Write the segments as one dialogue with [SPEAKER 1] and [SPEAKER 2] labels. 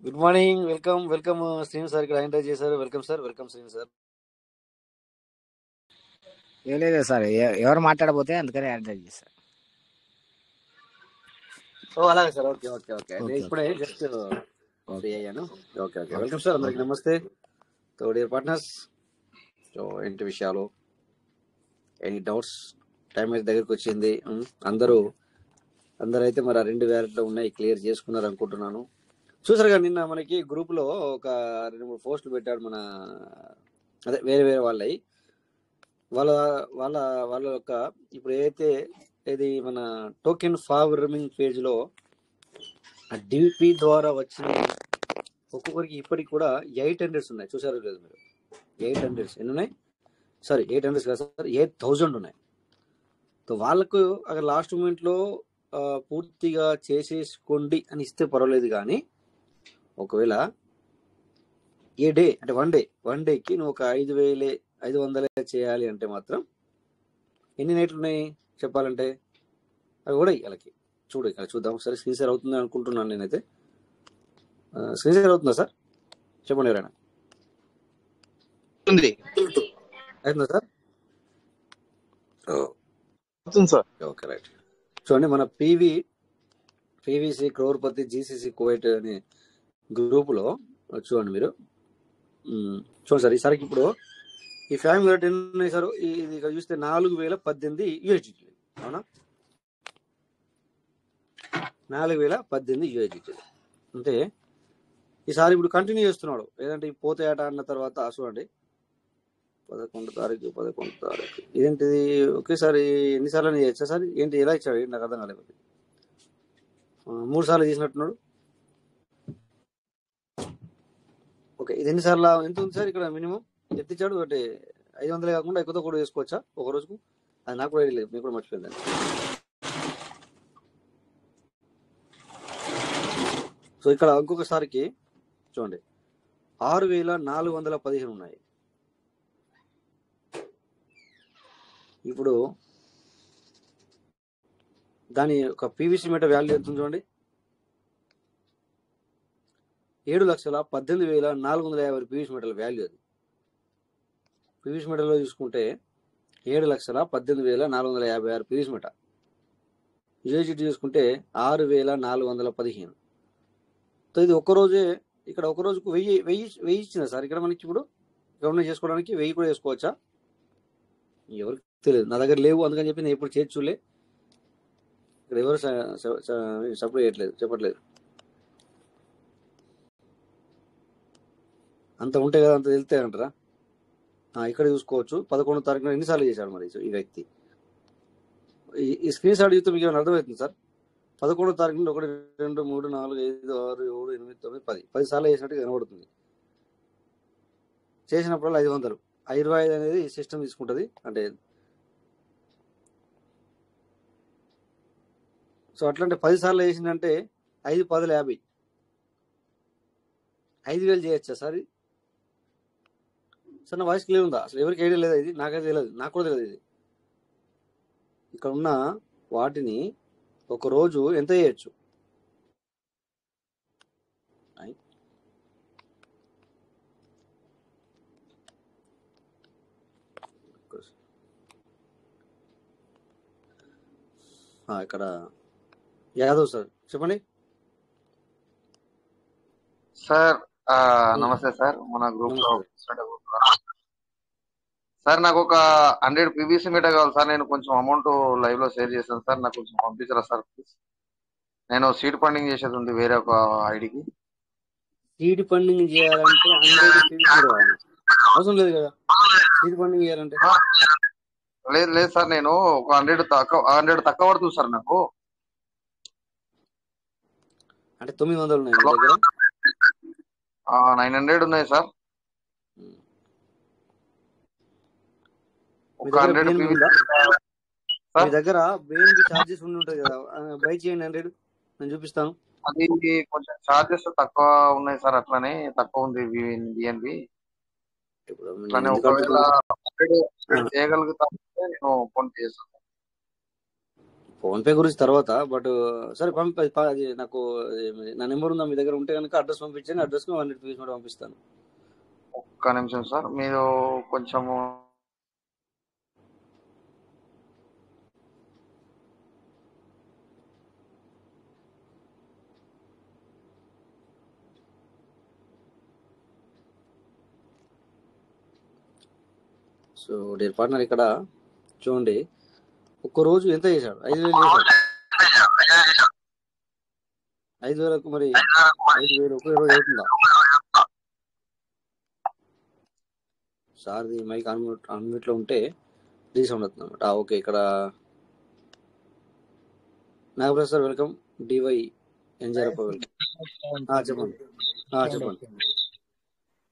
[SPEAKER 1] Good morning. Welcome Srinu sir ఇక్కడ enter చేశారు. Welcome Srinu sir.
[SPEAKER 2] ఏం లేదు సార్, ఎవరు మాట్లాడబోతే అందుకని అడ్రస్ చేశారు.
[SPEAKER 1] ఓ అలాగే సార్. ఓకే అయితే ఇప్పుడే జస్ట్ ఫ్రీ అయ్యాను. Okay welcome sir. అందరికి నమస్తే. సో డియర్ పార్ట్నర్స్, సో ఏంటి విషయాలు, ఎనీ డౌట్స్? టైం అయితే దగ్గరికి వచ్చింది. అందరూ అయితే మరి ఆ 2 వ్యాలెట్లో ఉన్నాయి, క్లియర్ చేసుకున్నారు అనుకుంటున్నాను. చూసారు కదా, నిన్న మనకి గ్రూప్ లో ఒక 2-3 పోస్టులు పెట్టాడు మన అదే వేరే వాళ్ళవి. వాళ్ళ వాళ్ళ వాళ్ళ యొక్క ఇప్పుడు ఏదైతే ఇది మన టోకెన్ ఫార్మింగ్ పేజ్ లో డిపి ద్వారా వచ్చిన ఒక్కొక్కరికి ఇప్పటికి కూడా 800 ఉన్నాయి. చూసారు లేదు మీరు? 800 ఎన్ని ఉన్నాయి? సారీ 800 కాదు సార్, 8000 ఉన్నాయి. సో వాళ్ళకు అక్కడ లాస్ట్ మూమెంట్ లో పూర్తిగా చేసేసుకోండి అని ఇస్తే పర్వాలేదు, కానీ ఒకవేళ ఏ డే అంటే వన్ డేకి నువ్వు ఒక 5,500 చేయాలి అంటే మాత్రం ఎన్ని నైట్లు ఉన్నాయి చెప్పాలంటే అవి కూడా వాళ్ళకి చూడు. ఇక్కడ చూద్దాం ఒకసారి. స్క్రీన్ షేర్ అవుతుంది అనుకుంటున్నాను నేనైతే. స్క్రీన్ షేర్ అవుతుందా సార్? చెప్పండి ఎవరైనా. అవుతుందా సార్? Okay right. చూడండి, మన పీవీసీ క్రోర్పతి జీసీసీ కువైట్ అనే గ్రూపులో చూడండి మీరు. చూడండి సార్, ఈసారికి ఇప్పుడు ఈ ఫ్యామిలీ రేట్ ఎన్ని ఉన్నాయి సార్? ఇది ఇక్కడ చూస్తే 4,018 యూఎస్డిటీ. అవునా? 4,018 యూఎస్డిటీ. అంటే ఈసారి ఇప్పుడు కంటిన్యూ చేస్తున్నాడు. ఏదంటే పోతాయట అన్న తర్వాత చూడండి 11 తారీఖు ఇదేంటిది? ఒకేసారి ఎన్నిసార్లు చేయొచ్చా సార్? ఏంటి ఎలా ఇచ్చాడు? నాకు అర్థం కాలేదు. 3 సార్లు చేసినట్టున్నాడు. ఓకే, ఇది ఎన్నిసార్లు ఎంత ఉంది సార్? ఇక్కడ మినిమం ఎత్తిచ్చాడు ఒకటి 500 కాకుండా ఎక్కువతో కూడా చేసుకోవచ్చా ఒక రోజుకు? అది నాకు కూడా ఐడియా లేదు, మీకు కూడా మర్చిపోయిందండి. సో ఇక్కడ ఇంకొకసారికి చూడండి 6,415 ఉన్నాయి. ఇప్పుడు దాని ఒక పీవీసీ మీటర్ వాల్యూ ఎంత చూడండి, 7,18,450 పీవీసీ మీటర్ల వాల్యూ. అది పీవీసీ మీటర్లో చూసుకుంటే 7,18,456 పీవీసీ మీటర్. యూఎస్డిటీ చూసుకుంటే 6,415. సో ఇది ఒక్కరోజే. ఇక్కడ ఒక రోజుకు 1000 ఇచ్చిందా సార్? ఇక్కడ మనకి ఇప్పుడు గవర్నమెంట్ చేసుకోవడానికి 1000 కూడా చేసుకోవచ్చా? ఎవరికి తెలియదు, నా దగ్గర లేవు, అందుకని చెప్పి నేను ఎప్పుడు చేసి చూడలే. ఇక్కడ ఎవరు సపోర్ట్ చేయట్లేదు, చెప్పట్లేదు. అంత ఉంటే కదా, అంత వెళ్తే అంటారా? ఇక్కడ చూసుకోవచ్చు 11వ తారీఖున ఎన్నిసార్లు చేశాడు మరి ఈ వ్యక్తి. ఈ స్క్రీన్ షాట్ చూస్తే మీకు ఏమైనా అర్థమవుతుంది సార్? 11వ తారీఖు నుండి 1, 2, 3, 4, 5, 6, 7, 8, 9, 10 సార్లు చేసినట్టు కనబడుతుంది. చేసినప్పుడు 500. 25 అనేది సిస్టమ్ తీసుకుంటుంది. అంటే సో అట్లాంటి 10 సార్లు చేసిందంటే 5 10 50. 5,000 చేయొచ్చా సార్? సార్ నా వాయిస్ క్లియర్ ఉందా? అసలు ఎవరికి ఐడియా లేదా? ఇది నాకైతే తెలియదు, నాకు కూడా తెలియదు. ఇది ఇక్కడ ఉన్న వాటిని ఒక రోజు ఎంత చేయొచ్చు? ఇక్కడ యాదవ్ సార్ చెప్పండి
[SPEAKER 3] సార్. నమస్తే సార్. మన గ్రూప్ లో సార్ నాకు ఒక 100 పీవీసీ మీటర్ కావాలి సార్. నేను కొంచెం అమౌంట్ లైవ్ లో షేర్ చేశాను సార్, నాకు కొంచెం పంపించరా సార్ ప్లీజ్. నేను సీడ్ ఫండింగ్ చేసేది ఉంది వేరే ఒక ఐడికి.
[SPEAKER 1] సీడ్ ఫండింగ్ చేయాలంటే 100 పీవీసీ కావాలి, అవసరం లేదు కదా సీడ్ ఫండింగ్ చేయాలంటే?
[SPEAKER 3] లేదు సార్, నేను ఒక 100 తక్కువ పడుతుంది సార్ నాకు.
[SPEAKER 1] అంటే 900 ఉన్నాయి మీ దగ్గర?
[SPEAKER 3] 900 ఉన్నాయి సార్.
[SPEAKER 1] మీ దగ్గర BNB ఛార్జెస్ ఉండి ఉంటుంది కదా, బై చేయండి 100, నేను చూపిస్తాను.
[SPEAKER 3] అది కొంచెం ఛార్జెస్ తక్కువ ఉన్నాయి సార్, అట్లానే తక్కువ ఉంది BNB. ఒకవేళ చేయగలుగుతా నేను ఫోన్ చేస్తాను.
[SPEAKER 1] ఫోన్ పే గురించి తర్వాత, బట్ సరే అది నాకు నా నెంబర్ ఉందా మీ దగ్గర? ఉంటే కనుక అడ్రస్ పంపించండి, అడ్రస్కి 100 పీస్ కూడా పంపిస్తాను.
[SPEAKER 3] ఒక్క నిమిషం సార్, మీరు కొంచెము
[SPEAKER 1] సో డియర్ పార్ట్నర్, ఇక్కడ చూడండి, ఒక్క రోజు ఎంత చేశాడు? 5,000 చేశాడు. 5,000కు మరి 5,000 ఒకే రోజు అవుతుందా? సార్ది మైక్ అన్మ్యూట్లో ఉంటే రీసౌండ్ అవుతుంది అనమాట. ఓకే, ఇక్కడ Nagaprasad sir welcome. DY Enjarappa welcome. చెప్పండి. చెప్పండి.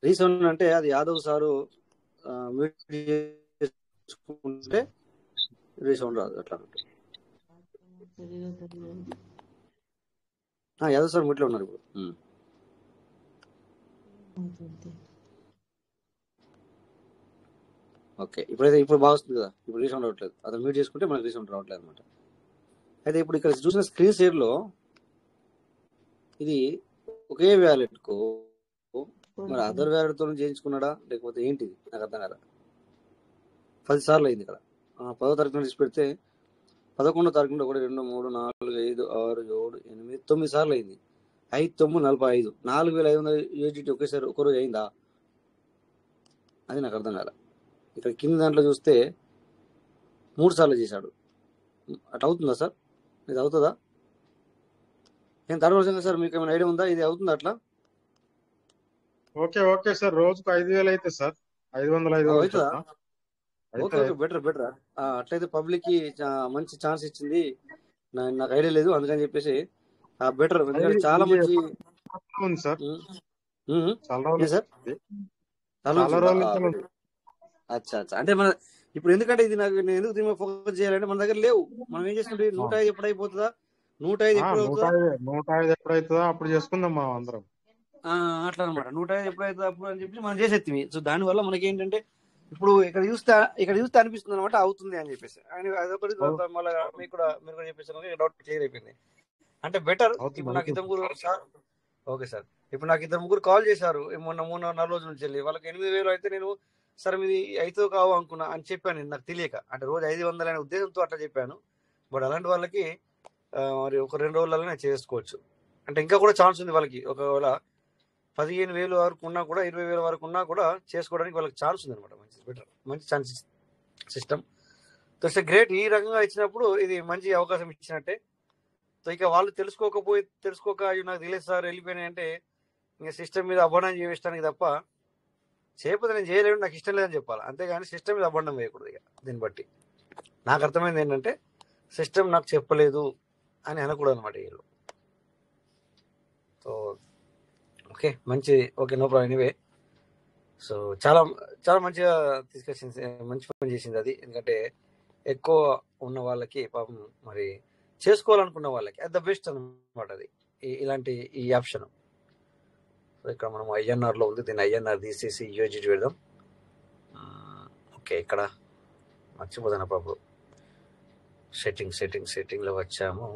[SPEAKER 1] రీసౌండ్ అంటే అది యాదవ్ సారు మ్యూట్ చేసుకుంటే రీసౌండ్ రాదు, అట్లా అన్నట్టు. యాదవ్ సార్ మ్యూట్లో ఉన్నారు ఇప్పుడు. ఓకే, ఇప్పుడు బాగా వస్తుంది కదా, ఇప్పుడు రీసౌండ్ రావట్లేదు. అతను మ్యూట్ చేసుకుంటే మనకి రీసౌండ్ రావట్లేదు అనమాట. అయితే ఇప్పుడు ఇక్కడ చూసిన స్క్రీన్ షేర్లో ఇది ఒకే వ్యాలెట్కు మరి అదర్ వ్యాలెట్తో చేయించుకున్నాడా లేకపోతే ఏంటిది నాకు అర్థం కదా. 10 సార్లు అయింది ఇక్కడ. 10వ తారీఖున లిస్ట్ పెడితే 11వ తారీఖున 1 2 3 4 5 6 7 8 9 సార్లు అయింది. 5 9 45 4,500 యూజిటీ ఒకేసారి ఒకరోజు అయిందా? అది నాకు అర్థం కాల. ఇక్కడ కింద దాంట్లో చూస్తే 3 సార్లు చేశాడు. అట్లా అవుతుందా సార్? ఇది అవుతుందా? ఏం థర్డ్ సార్, మీకు ఏమైనా ఐడియా ఉందా? ఇది అవుతుందా అట్లా?
[SPEAKER 4] ఓకే సార్, రోజుకు 5,000 అయితే సార్ 500
[SPEAKER 1] అవుతుందా? Okay, better. అట్లయితే పబ్లిక్ కి మంచి ఛాన్స్ ఇచ్చింది. నాకు ఐడియా లేదు, అందుకని చెప్పేసి బెటర్. ఎందుకంటే చాలా మంచి
[SPEAKER 4] ఉంది సార్.
[SPEAKER 1] అచ్చా. అంటే మన ఇప్పుడు ఎందుకంటే ఇది నేను ఎందుకు దీని మీద ఫోకస్ చేయాలంటే మన దగ్గర లేవు. మనం ఏం చేసుకుంటే 105 ఎప్పుడు అయిపోతుందా, 105 ఎప్పుడు అవుతుందా,
[SPEAKER 4] 105 ఎప్పుడైతుందో అప్పుడు చేసుకుందాం మనం అందరం.
[SPEAKER 1] అట్లా అనమాట. 105 ఎప్పుడైతుందో అప్పుడు అని చెప్పి మనం చేసేది. సో దానివల్ల మనకి ఏంటంటే ఇప్పుడు ఇక్కడ చూస్తే అనిపిస్తుంది అనమాట అవుతుంది అని చెప్పేసి. అదొకటి మళ్ళీ మీరు కూడా చెప్పేసి డౌట్ క్లియర్ అయిపోయింది. అంటే బెటర్. ఇప్పుడు నాకు 2 3 సార్, ఓకే సార్, ఇప్పుడు నాకు 2 3 కాల్ చేశారు మొన్న 3-4 రోజుల నుంచి వెళ్ళి. వాళ్ళకి 8,000 అయితే నేను సరే మీది అయితే కావు అనుకున్నా అని చెప్పాను. నేను నాకు తెలియక, అంటే రోజు 500 అనే ఉద్దేశంతో అట్లా చెప్పాను. బట్ అలాంటి వాళ్ళకి మరి ఒక 2 రోజులలో నేను చేసుకోవచ్చు. అంటే ఇంకా కూడా ఛాన్స్ ఉంది వాళ్ళకి. ఒకవేళ 15,000 వరకు ఉన్నా కూడా 20,000 వరకు ఉన్నా కూడా చేసుకోవడానికి వాళ్ళకి ఛాన్స్ ఉంది అనమాట. బెటర్, మంచి ఛాన్స్ సిస్టమ్. So great. ఈ రకంగా ఇచ్చినప్పుడు ఇది మంచి అవకాశం ఇచ్చినట్టే. సో ఇక వాళ్ళు తెలుసుకోక నాకు తెలియదు సార్ వెళ్ళిపోయినాయి అంటే ఇంకా సిస్టమ్ మీద అబండం చేయించడానికి తప్ప, చేయకపోతే నేను చేయలేను, నాకు ఇష్టం లేదని చెప్పాలి. అంతేగాని సిస్టమ్ మీద అబండం వేయకూడదు. ఇక దీన్ని బట్టి నాకు అర్థమైంది ఏంటంటే సిస్టమ్ నాకు చెప్పలేదు అని అనకూడదు అనమాట వీళ్ళు. So okay, okay, no problem. Anyway, so చాలా చాలా మంచిగా తీసుకొచ్చింది, మంచి పని చేసింది అది. ఎందుకంటే ఎక్కువ ఉన్న వాళ్ళకి పాపం మరి చేసుకోవాలనుకున్న వాళ్ళకి అది ద బెస్ట్ అనమాట. అది ఇలాంటి ఈ ఆప్షన్. సో ఇక్కడ మనం ఐఎన్ఆర్లో ఉంది, దీన్ని ఐఎన్ఆర్ తీసేసి యూజిటీ పెడదాం. ఓకే, ఇక్కడ మర్చిపోతాను పాపం. సెట్టింగ్లో వచ్చాము.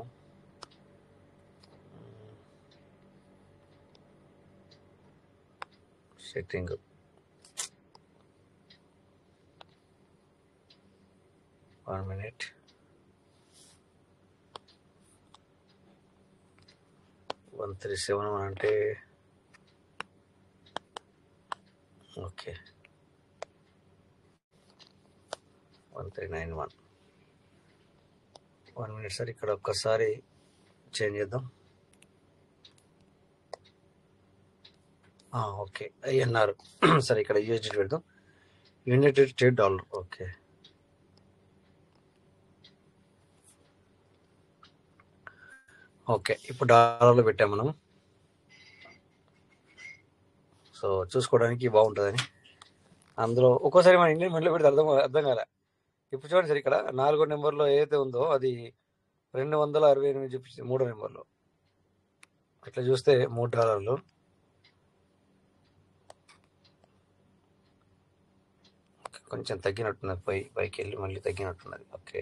[SPEAKER 1] Setting 1 minute. వన్ 137 అంటే ఓకే 1391. 1 minute సార్, ఇక్కడ ఒక్కసారి చేంజ్ చేద్దాం. ఓకే, ఐఎన్ఆర్ సరే, ఇక్కడ యూఎస్డి పెడదాం. United state dollar. ఓకే, ఇప్పుడు డాలర్లో పెట్టాం మనం. సో చూసుకోవడానికి బాగుంటుందని. అందులో ఒక్కోసారి మన ఇండియన్ మనీ పెడితే అర్థం కాలే. ఇప్పుడు చూడండి సార్, ఇక్కడ 4వ నెంబర్లో ఏదైతే ఉందో అది 268 చూపించింది. 3వ నెంబర్లో ఇట్లా చూస్తే $3 కొంచెం తగ్గినట్టున్నది. పైకి వెళ్ళి మళ్ళీ తగ్గినట్టున్నది. Okay,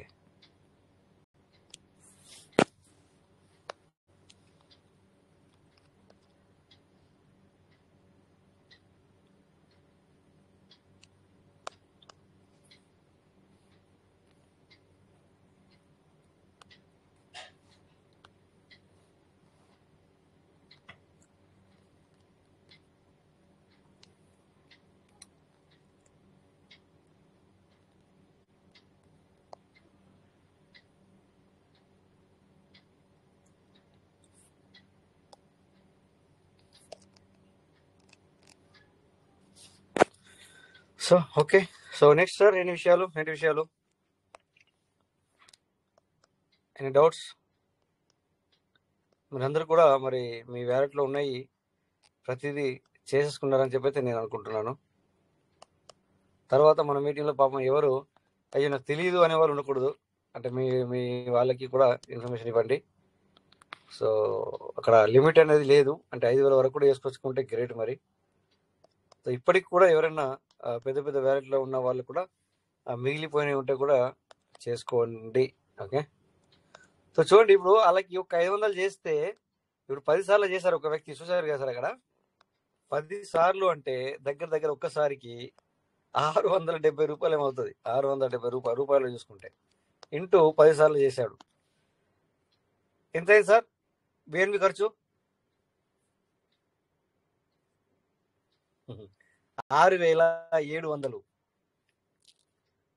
[SPEAKER 1] so okay. So next sir ఏంటి విషయాలు ఎనీ డౌట్స్? మీరందరూ కూడా మరి మీ వ్యాలెట్లో ఉన్నాయి ప్రతిదీ చేసేసుకున్నారని చెప్పైతే నేను అనుకుంటున్నాను. తర్వాత మన మీటింగ్లో పాపం ఎవరు అయ్యో నాకు తెలియదు అనేవాళ్ళు ఉండకూడదు. అంటే మీ మీ వాళ్ళకి కూడా ఇన్ఫర్మేషన్ ఇవ్వండి. సో అక్కడ లిమిట్ అనేది లేదు, అంటే 5,000 వరకు కూడా వేసుకొచ్చుకుంటే గ్రేట్. మరి సో ఇప్పటికి కూడా ఎవరైనా పెద్ద పెద్ద వ్యాలెట్లో ఉన్న వాళ్ళు కూడా మిగిలిపోయినవి ఉంటే కూడా చేసుకోండి. ఓకే. సో చూడండి, ఇప్పుడు వాళ్ళకి ఒక 500 చేస్తే ఇప్పుడు 10 సార్లు చేశారు ఒక వ్యక్తి, చూసారు కదా సార్ అక్కడ 10 సార్లు అంటే దగ్గర దగ్గర ఒక్కసారికి 670 రూపాయలు ఏమవుతుంది? 670 రూపాయలు చూసుకుంటే ఇంటూ 10 సార్లు చేశాడు. ఎంత అయింది సార్ బిఎన్బి ఖర్చు? 6,700.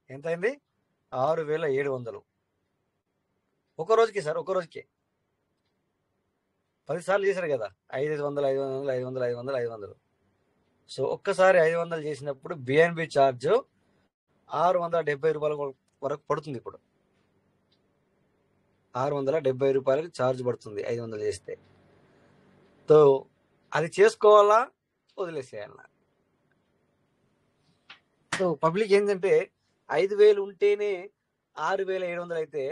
[SPEAKER 1] ఎంత అయింది? 6,700 ఒక రోజుకి సార్, ఒక రోజుకి 10 సార్లు చేశారు కదా, 500. సో ఒక్కసారి 500 చేసినప్పుడు బిఎన్బి ఛార్జ్ 670 రూపాయల వరకు పడుతుంది. ఇప్పుడు 670 రూపాయలకి ఛార్జ్ పడుతుంది 500 చేస్తే. సో అది చేసుకోవాలా వదిలేసేయాల? సో పబ్లిక్ ఏంటంటే 5,000 ఉంటేనే 6,700 అయితే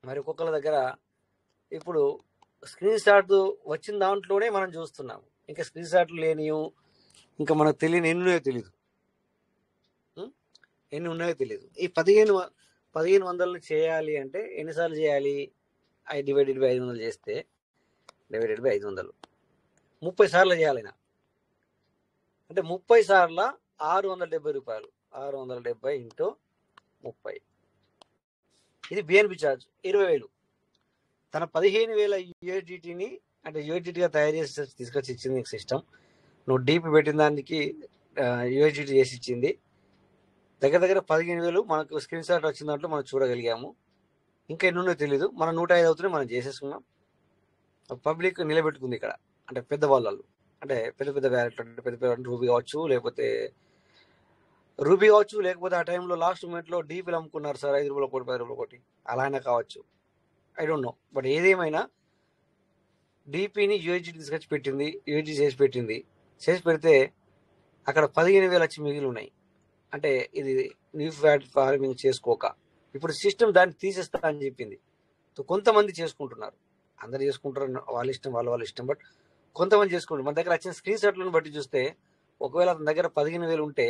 [SPEAKER 1] మరి ఒక్కొక్కరి దగ్గర ఇప్పుడు స్క్రీన్ షాట్ వచ్చిన దాంట్లోనే మనం చూస్తున్నాము. ఇంకా స్క్రీన్ షాట్లు లేనియు, ఇంకా మనకు తెలియని ఎన్ని ఉన్నాయో తెలియదు. ఈ 1,500 చేయాలి అంటే ఎన్నిసార్లు చేయాలి? డివైడెడ్ బై 500 చేస్తే డివైడెడ్ బై 500 30 సార్లు చేయాలి. అంటే 30 సార్ల 670 రూపాయలు. 670 ఇంటూ 30, ఇది బిఎన్బి ఛార్జ్ 20,000. తన 15,000 యూఎస్డిటీని అంటే యూఎస్డిటీగా తయారు చేసి తీసుకొచ్చి ఇచ్చింది సిస్టమ్. నువ్వు డీపీ పెట్టిన దానికి యూఎస్డిటీ చేసి ఇచ్చింది. దగ్గర దగ్గర 15,000 మనకు స్క్రీన్ షాట్ వచ్చిన దాంట్లో మనం చూడగలిగాము. ఇంకా ఎన్నున్నో తెలీదు. మనం 105 అవుతున్నాయి, మనం చేసేసుకున్నాం. పబ్లిక్ నిలబెట్టుకుంది ఇక్కడ. అంటే పెద్దవాళ్ళు, అంటే పెద్ద పెద్ద వ్యాలెట్, అంటే పెద్ద పెద్ద రూబీ కావచ్చు, లేకపోతే ఆ టైంలో లాస్ట్ మూమెంట్లో డీపీలు అమ్ముకున్నారు సార్, 5 రూపాయల కోటి, 10 రూపాయల కోటి, అలా అయినా కావచ్చు. I don't know. బట్ ఏదేమైనా డీపీని యూఎస్డి తీసుకొచ్చి పెట్టింది, యూఎస్డి చేసి పెడితే అక్కడ 15,000 వచ్చి మిగిలి ఉన్నాయి. అంటే ఇది న్యూ ఫ్యాట్ ఫార్మింగ్ చేసుకోక ఇప్పుడు సిస్టమ్ దాన్ని తీసేస్తా అని చెప్పింది. సో కొంతమంది చేసుకుంటున్నారు, అందరు చేసుకుంటారు, వాళ్ళ ఇష్టం, వాళ్ళ ఇష్టం. బట్ కొంతమంది చేసుకుంటారు. మన దగ్గర వచ్చిన స్క్రీన్ షాట్లను బట్టి చూస్తే ఒకవేళ అతని దగ్గర 15,000 ఉంటే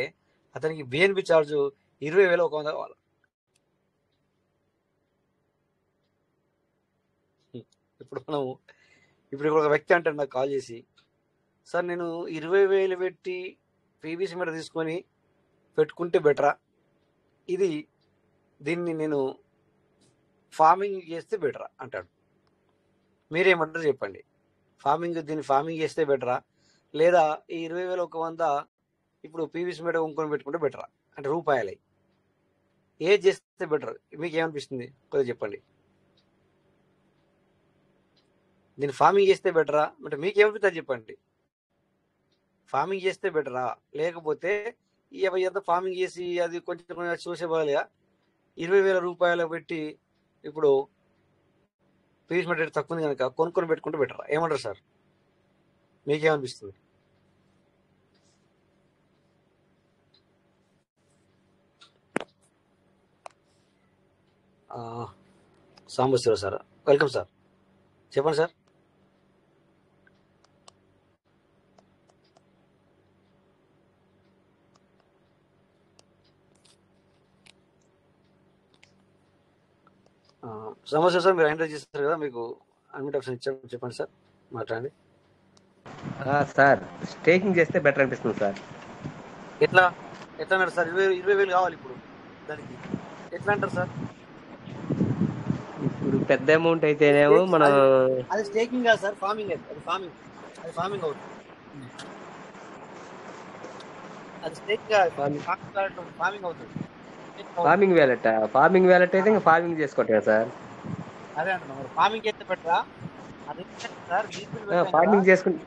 [SPEAKER 1] అతనికి బిఎన్బి ఛార్జ్ 20,100 కావాలి. ఇప్పుడు ఒక వ్యక్తి అంటాడు నాకు కాల్ చేసి, సార్ నేను 20,000 పెట్టి పీవీసీ మీటర్ తీసుకొని పెట్టుకుంటే బెటరా, దీన్ని నేను ఫార్మింగ్ చేస్తే బెటరా అంటాడు. మీరేమంటారు చెప్పండి? దీన్ని ఫార్మింగ్ చేస్తే బెటరా, లేదా ఈ 20,100 ఇప్పుడు పీవీసీ మీటర్ కొనుక్కొని పెట్టుకుంటే బెటరా? అంటే రూపాయలు ఏది చేస్తే బెటర్? మీకు ఏమనిపిస్తుంది కొద్దిగా చెప్పండి. దీన్ని ఫార్మింగ్ చేస్తే బెటరా అంటే మీకేమనిపిస్తుంది చెప్పండి. ఫార్మింగ్ చేస్తే బెటరా, లేకపోతే ఎంత ఫార్మింగ్ చేసి అది కొంచెం చూసే బదులుగా 20,000 రూపాయలు పెట్టి ఇప్పుడు పీస్ మెటీరియల్ తక్కువ ఉంది కనుక కొనుక్కొని పెట్టుకుంటే బెటరా? ఏమంటారు సార్? మీకేమనిపిస్తుంది? సాంబశివరావు సార్, వెల్కమ్ సార్, చెప్పండి సార్. సమస్య సార్, మీరు ఎంటర్ చేస్తారు కదా, మీకు అన్మిట్ ఆప్షన్ ఇచ్చారు, చెప్పండి సార్, మాట్లాడండి.
[SPEAKER 5] సార్ స్టేకింగ్ చేస్తే బెటర్ అనిపిస్తుంది సార్.
[SPEAKER 1] ఎట్లా అన్నారు సార్? 20,000 కావాలి ఇప్పుడు, దానికి ఎట్లా అంటారు సార్?
[SPEAKER 5] ఇప్పుడు పెద్ద అమౌంట్ అయితేనేమో మనం
[SPEAKER 1] అది స్టేకింగ్ కాదు సార్, ఫార్మింగ్. అది ఫార్మింగ్ అవుతుంది. అది స్టేకింగ్ కాదు, ఫార్మింగ్ అవుతుంది.
[SPEAKER 5] ఫార్మింగ్ వ్యాలెట్ అయితే ఇంకా ఫార్మింగ్ చేసుకోవట్లేదు సార్.
[SPEAKER 1] అదే అంటున్నా, ఫార్మింగ్ చేస్తే బెటరా? అది సార్
[SPEAKER 5] ఫార్మింగ్ చేసుకుంటే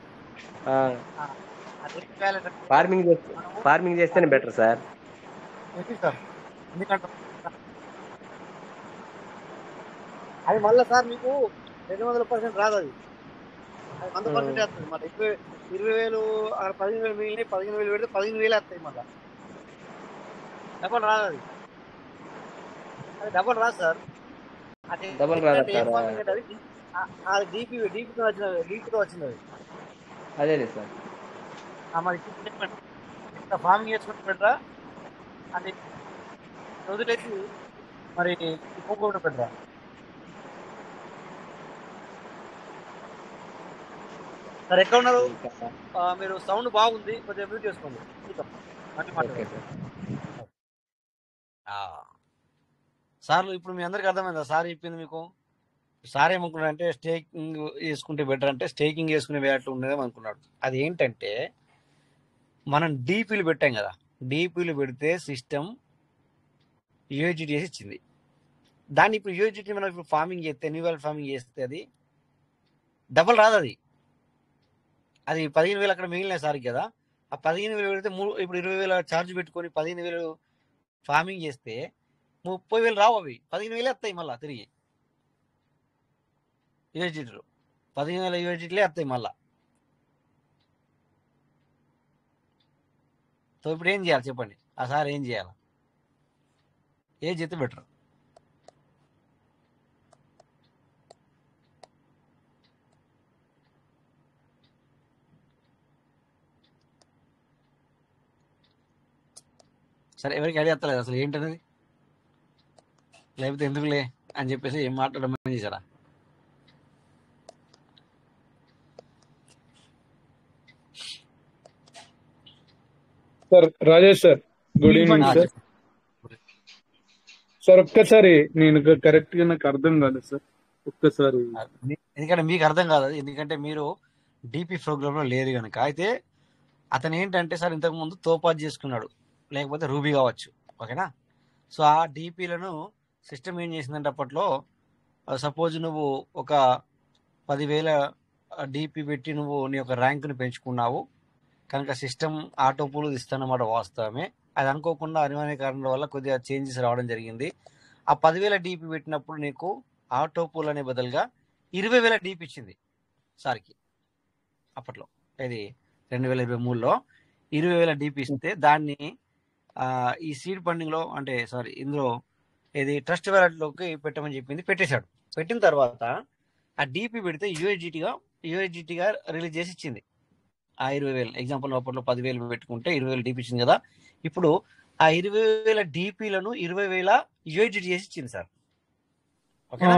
[SPEAKER 1] ఆ డీపీ వ్యాలెట్ అంటే
[SPEAKER 5] ఫార్మింగ్ చేస్తే
[SPEAKER 1] మనము
[SPEAKER 5] ఫార్మింగ్ చేస్తేనే బెటర్ సార్.
[SPEAKER 1] ఎందుకు సార్? ఎందుకంటే అది మళ్ళీ సార్ మీకు 200% రాదు. అది 100% వస్తుంది. మళ్ళీ 20,000 15,000 మిగిలిన 15,000 పెడితే 15,000 వస్తాయి. మళ్ళీ డబల్ రాదు. అది డబల్ రాదు సార్. అది
[SPEAKER 5] డబల్
[SPEAKER 1] ఏంటంటే ఏం
[SPEAKER 5] రాదంటారా?
[SPEAKER 1] ఫార్మింగ్ అంటే అది డీపీతో వచ్చినది.
[SPEAKER 5] అదే సార్.
[SPEAKER 1] మరి ఇప్పుడు చెప్పండి, ఇంత ఫార్మింగ్ చేసుకుంటూ పెట్టరా అది వదిలేసి మరి ఇంకొకటి పెట్టరా? సార్ ఎక్కడ ఉన్నారు? మీరు సౌండ్ బాగుంది, కొంచెం మ్యూట్ చేసుకోండి. చూద్దాం మళ్ళీ
[SPEAKER 5] ఓకే
[SPEAKER 1] మాట్లాడండి.
[SPEAKER 5] సార్.
[SPEAKER 1] సార్ ఇప్పుడు మీ అందరికి అర్థమైందా సార్ చెప్పింది మీకు? సార్ ఏమనుకున్నాడు అంటే స్టేకింగ్ చేసుకుంటే బెటర్ అంటే స్టేకింగ్ చేసుకునే వేట్లు ఉండేదేమో అనుకున్నాడు. అది ఏంటంటే మనం డీపీలు పెట్టాం కదా, డీపీలు పెడితే సిస్టమ్ యూఏజిటిఎస్ ఇచ్చింది. దాన్ని ఇప్పుడు యూఏజిటి మనం ఇప్పుడు ఫార్మింగ్ చేస్తే న్యూ ఫార్మింగ్ చేస్తే అది డబల్ రాదు. అది 15,000 అక్కడ మిగిలిన సార్ కదా, ఆ 15,000 పెడితే ఇప్పుడు 20,000 ఛార్జ్ పెట్టుకొని 15,000 ఫార్మింగ్ చేస్తే 30,000 రావు. అవి 15,000 వస్తాయి మళ్ళీ తిరిగి యూఎస్డిటీలు. 15,000 యూఎస్డిటీలే వస్తాయి మళ్ళా. సో ఇప్పుడు ఏం చేయాలి చెప్పండి? ఆ సార్ ఏం చేయాలి? ఏం చేస్తే బెటర్? సరే, ఎవరికి ఐడియా వస్తలేదు అసలు ఏంటనేది, లేకపోతే ఎందుకులే అని చెప్పేసి ఏం మాట్లాడమని చేశారా?
[SPEAKER 6] Sir Rajesh sir, good evening sir. Sir ఒక్కసారి నేను కరెక్ట్ గా నాకు అర్థం కాదు సార్, ఒక్కసారి.
[SPEAKER 1] ఎందుకంటే మీకు అర్థం కాదు, ఎందుకంటే మీరు డీపీ ప్రోగ్రామ్ లో లేరు కనుక. అయితే అతను ఏంటంటే సార్ ఇంతకు ముందు తోపాజ్ చేసుకున్నాడు, లేకపోతే రూబీ కావచ్చు, ఓకేనా? సో ఆ డీపీలను సిస్టమ్ ఏం చేసిందంటే అప్పట్లో సపోజ్ నువ్వు ఒక 10,000 డీపీ పెట్టి నువ్వు నీ యొక్క ర్యాంకుని పెంచుకున్నావు కనుక సిస్టమ్ ఆటో పూలు ఇస్తానమాట. వాస్తవమే, అది అనుకోకుండా అనివార్య కారణాల వల్ల కొద్దిగా చేంజెస్ రావడం జరిగింది. ఆ 10,000 డీపీ పెట్టినప్పుడు నీకు ఆటో పూల్ అనే బదులుగా 20,000 డీపీ ఇచ్చింది సార్కి అప్పట్లో. ఇది 2023లో 20,000 డీపీ ఇస్తే దాన్ని ఈ సీడ్ ఫండింగ్ లో అంటే సారీ ఇందులో ఇది ట్రస్ట్ వ్యాలెట్లోకి పెట్టమని చెప్పింది. పెట్టేశాడు. పెట్టిన తర్వాత ఆ డీపీ పెడితే యూఎస్జిటిగా రిలీజ్ చేసి ఇచ్చింది ఆ 20,000. ఎగ్జాంపుల్ అప్పట్లో 10,000 పెట్టుకుంటే 20,000 డీపీ ఇచ్చింది కదా. ఇప్పుడు ఆ 20,000 డీపీలను 20,000 యూఎస్జిటి చేసి ఇచ్చింది సార్, ఓకేనా?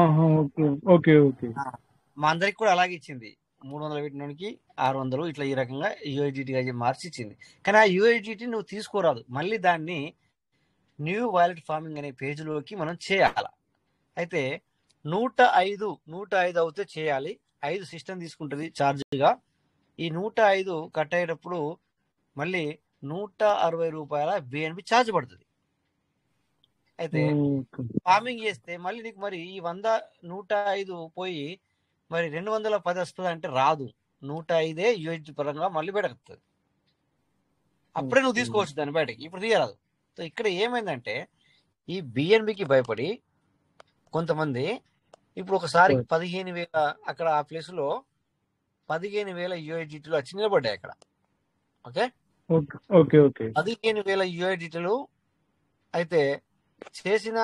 [SPEAKER 6] Okay okay.
[SPEAKER 1] మా అందరికి కూడా అలాగే ఇచ్చింది. 300 పెట్టినోడికి 600 ఇట్లా ఈ రకంగా యూఎస్జిటిగా మార్చి ఇచ్చింది. కానీ ఆ యూఎస్జిటి నువ్వు తీసుకోరాదు, మళ్ళీ దాన్ని న్యూ వాలెట్ ఫార్మింగ్ అనే పేజీలోకి మనం చేయాలి. అయితే 105 అవుతే చేయాలి. 5 సిస్టమ్ తీసుకుంటుంది ఛార్జ్గా. ఈ 105 కట్ అయ్యేటప్పుడు మళ్ళీ 160 రూపాయల బిఎన్బి ఛార్జ్ పడుతుంది. అయితే ఫార్మింగ్ చేస్తే మళ్ళీ నీకు మరి ఈ 105 పోయి మరి 210 వస్తుంది అంటే రాదు. 105 యూఎస్డి పరంగా మళ్ళీ బయటకు, అప్పుడే నువ్వు తీసుకోవచ్చు దాన్ని బయటకి, ఇప్పుడు తీయరాదు. సో ఇక్కడ ఏమైందంటే ఈ బిఎన్బికి భయపడి కొంతమంది ఇప్పుడు ఒకసారి 15,000 అక్కడ ఆ ప్లేస్ లో 15,000 యూఎస్డిటీలు వచ్చి నిలబడ్డాయి అక్కడ. Okay
[SPEAKER 6] okay okay.
[SPEAKER 1] 15,000 యూఎస్డిటీలు అయితే చేసిన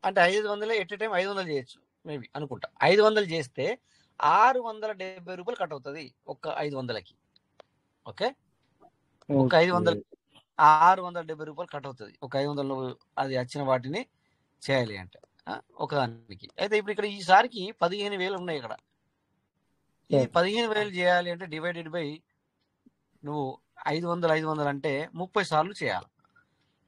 [SPEAKER 1] అంటే 500 ఎట్ టైం 500 చేయొచ్చు మేబీ అనుకుంటా. 500 చేస్తే 670 రూపాయలు కట్ అవుతుంది ఒక్క 500కి. ఓకే, ఒక 500 670 రూపాయలు కట్ అవుతుంది. ఒక 500 అది వచ్చిన వాటిని చేయాలి అంటే ఒకదానికి. అయితే ఇప్పుడు ఇక్కడ ఈసారికి 15,000 ఉన్నాయి ఇక్కడ. ఈ 15,000 చేయాలి అంటే డివైడెడ్ బై నువ్వు 500 అంటే 30 సార్లు చేయాలి.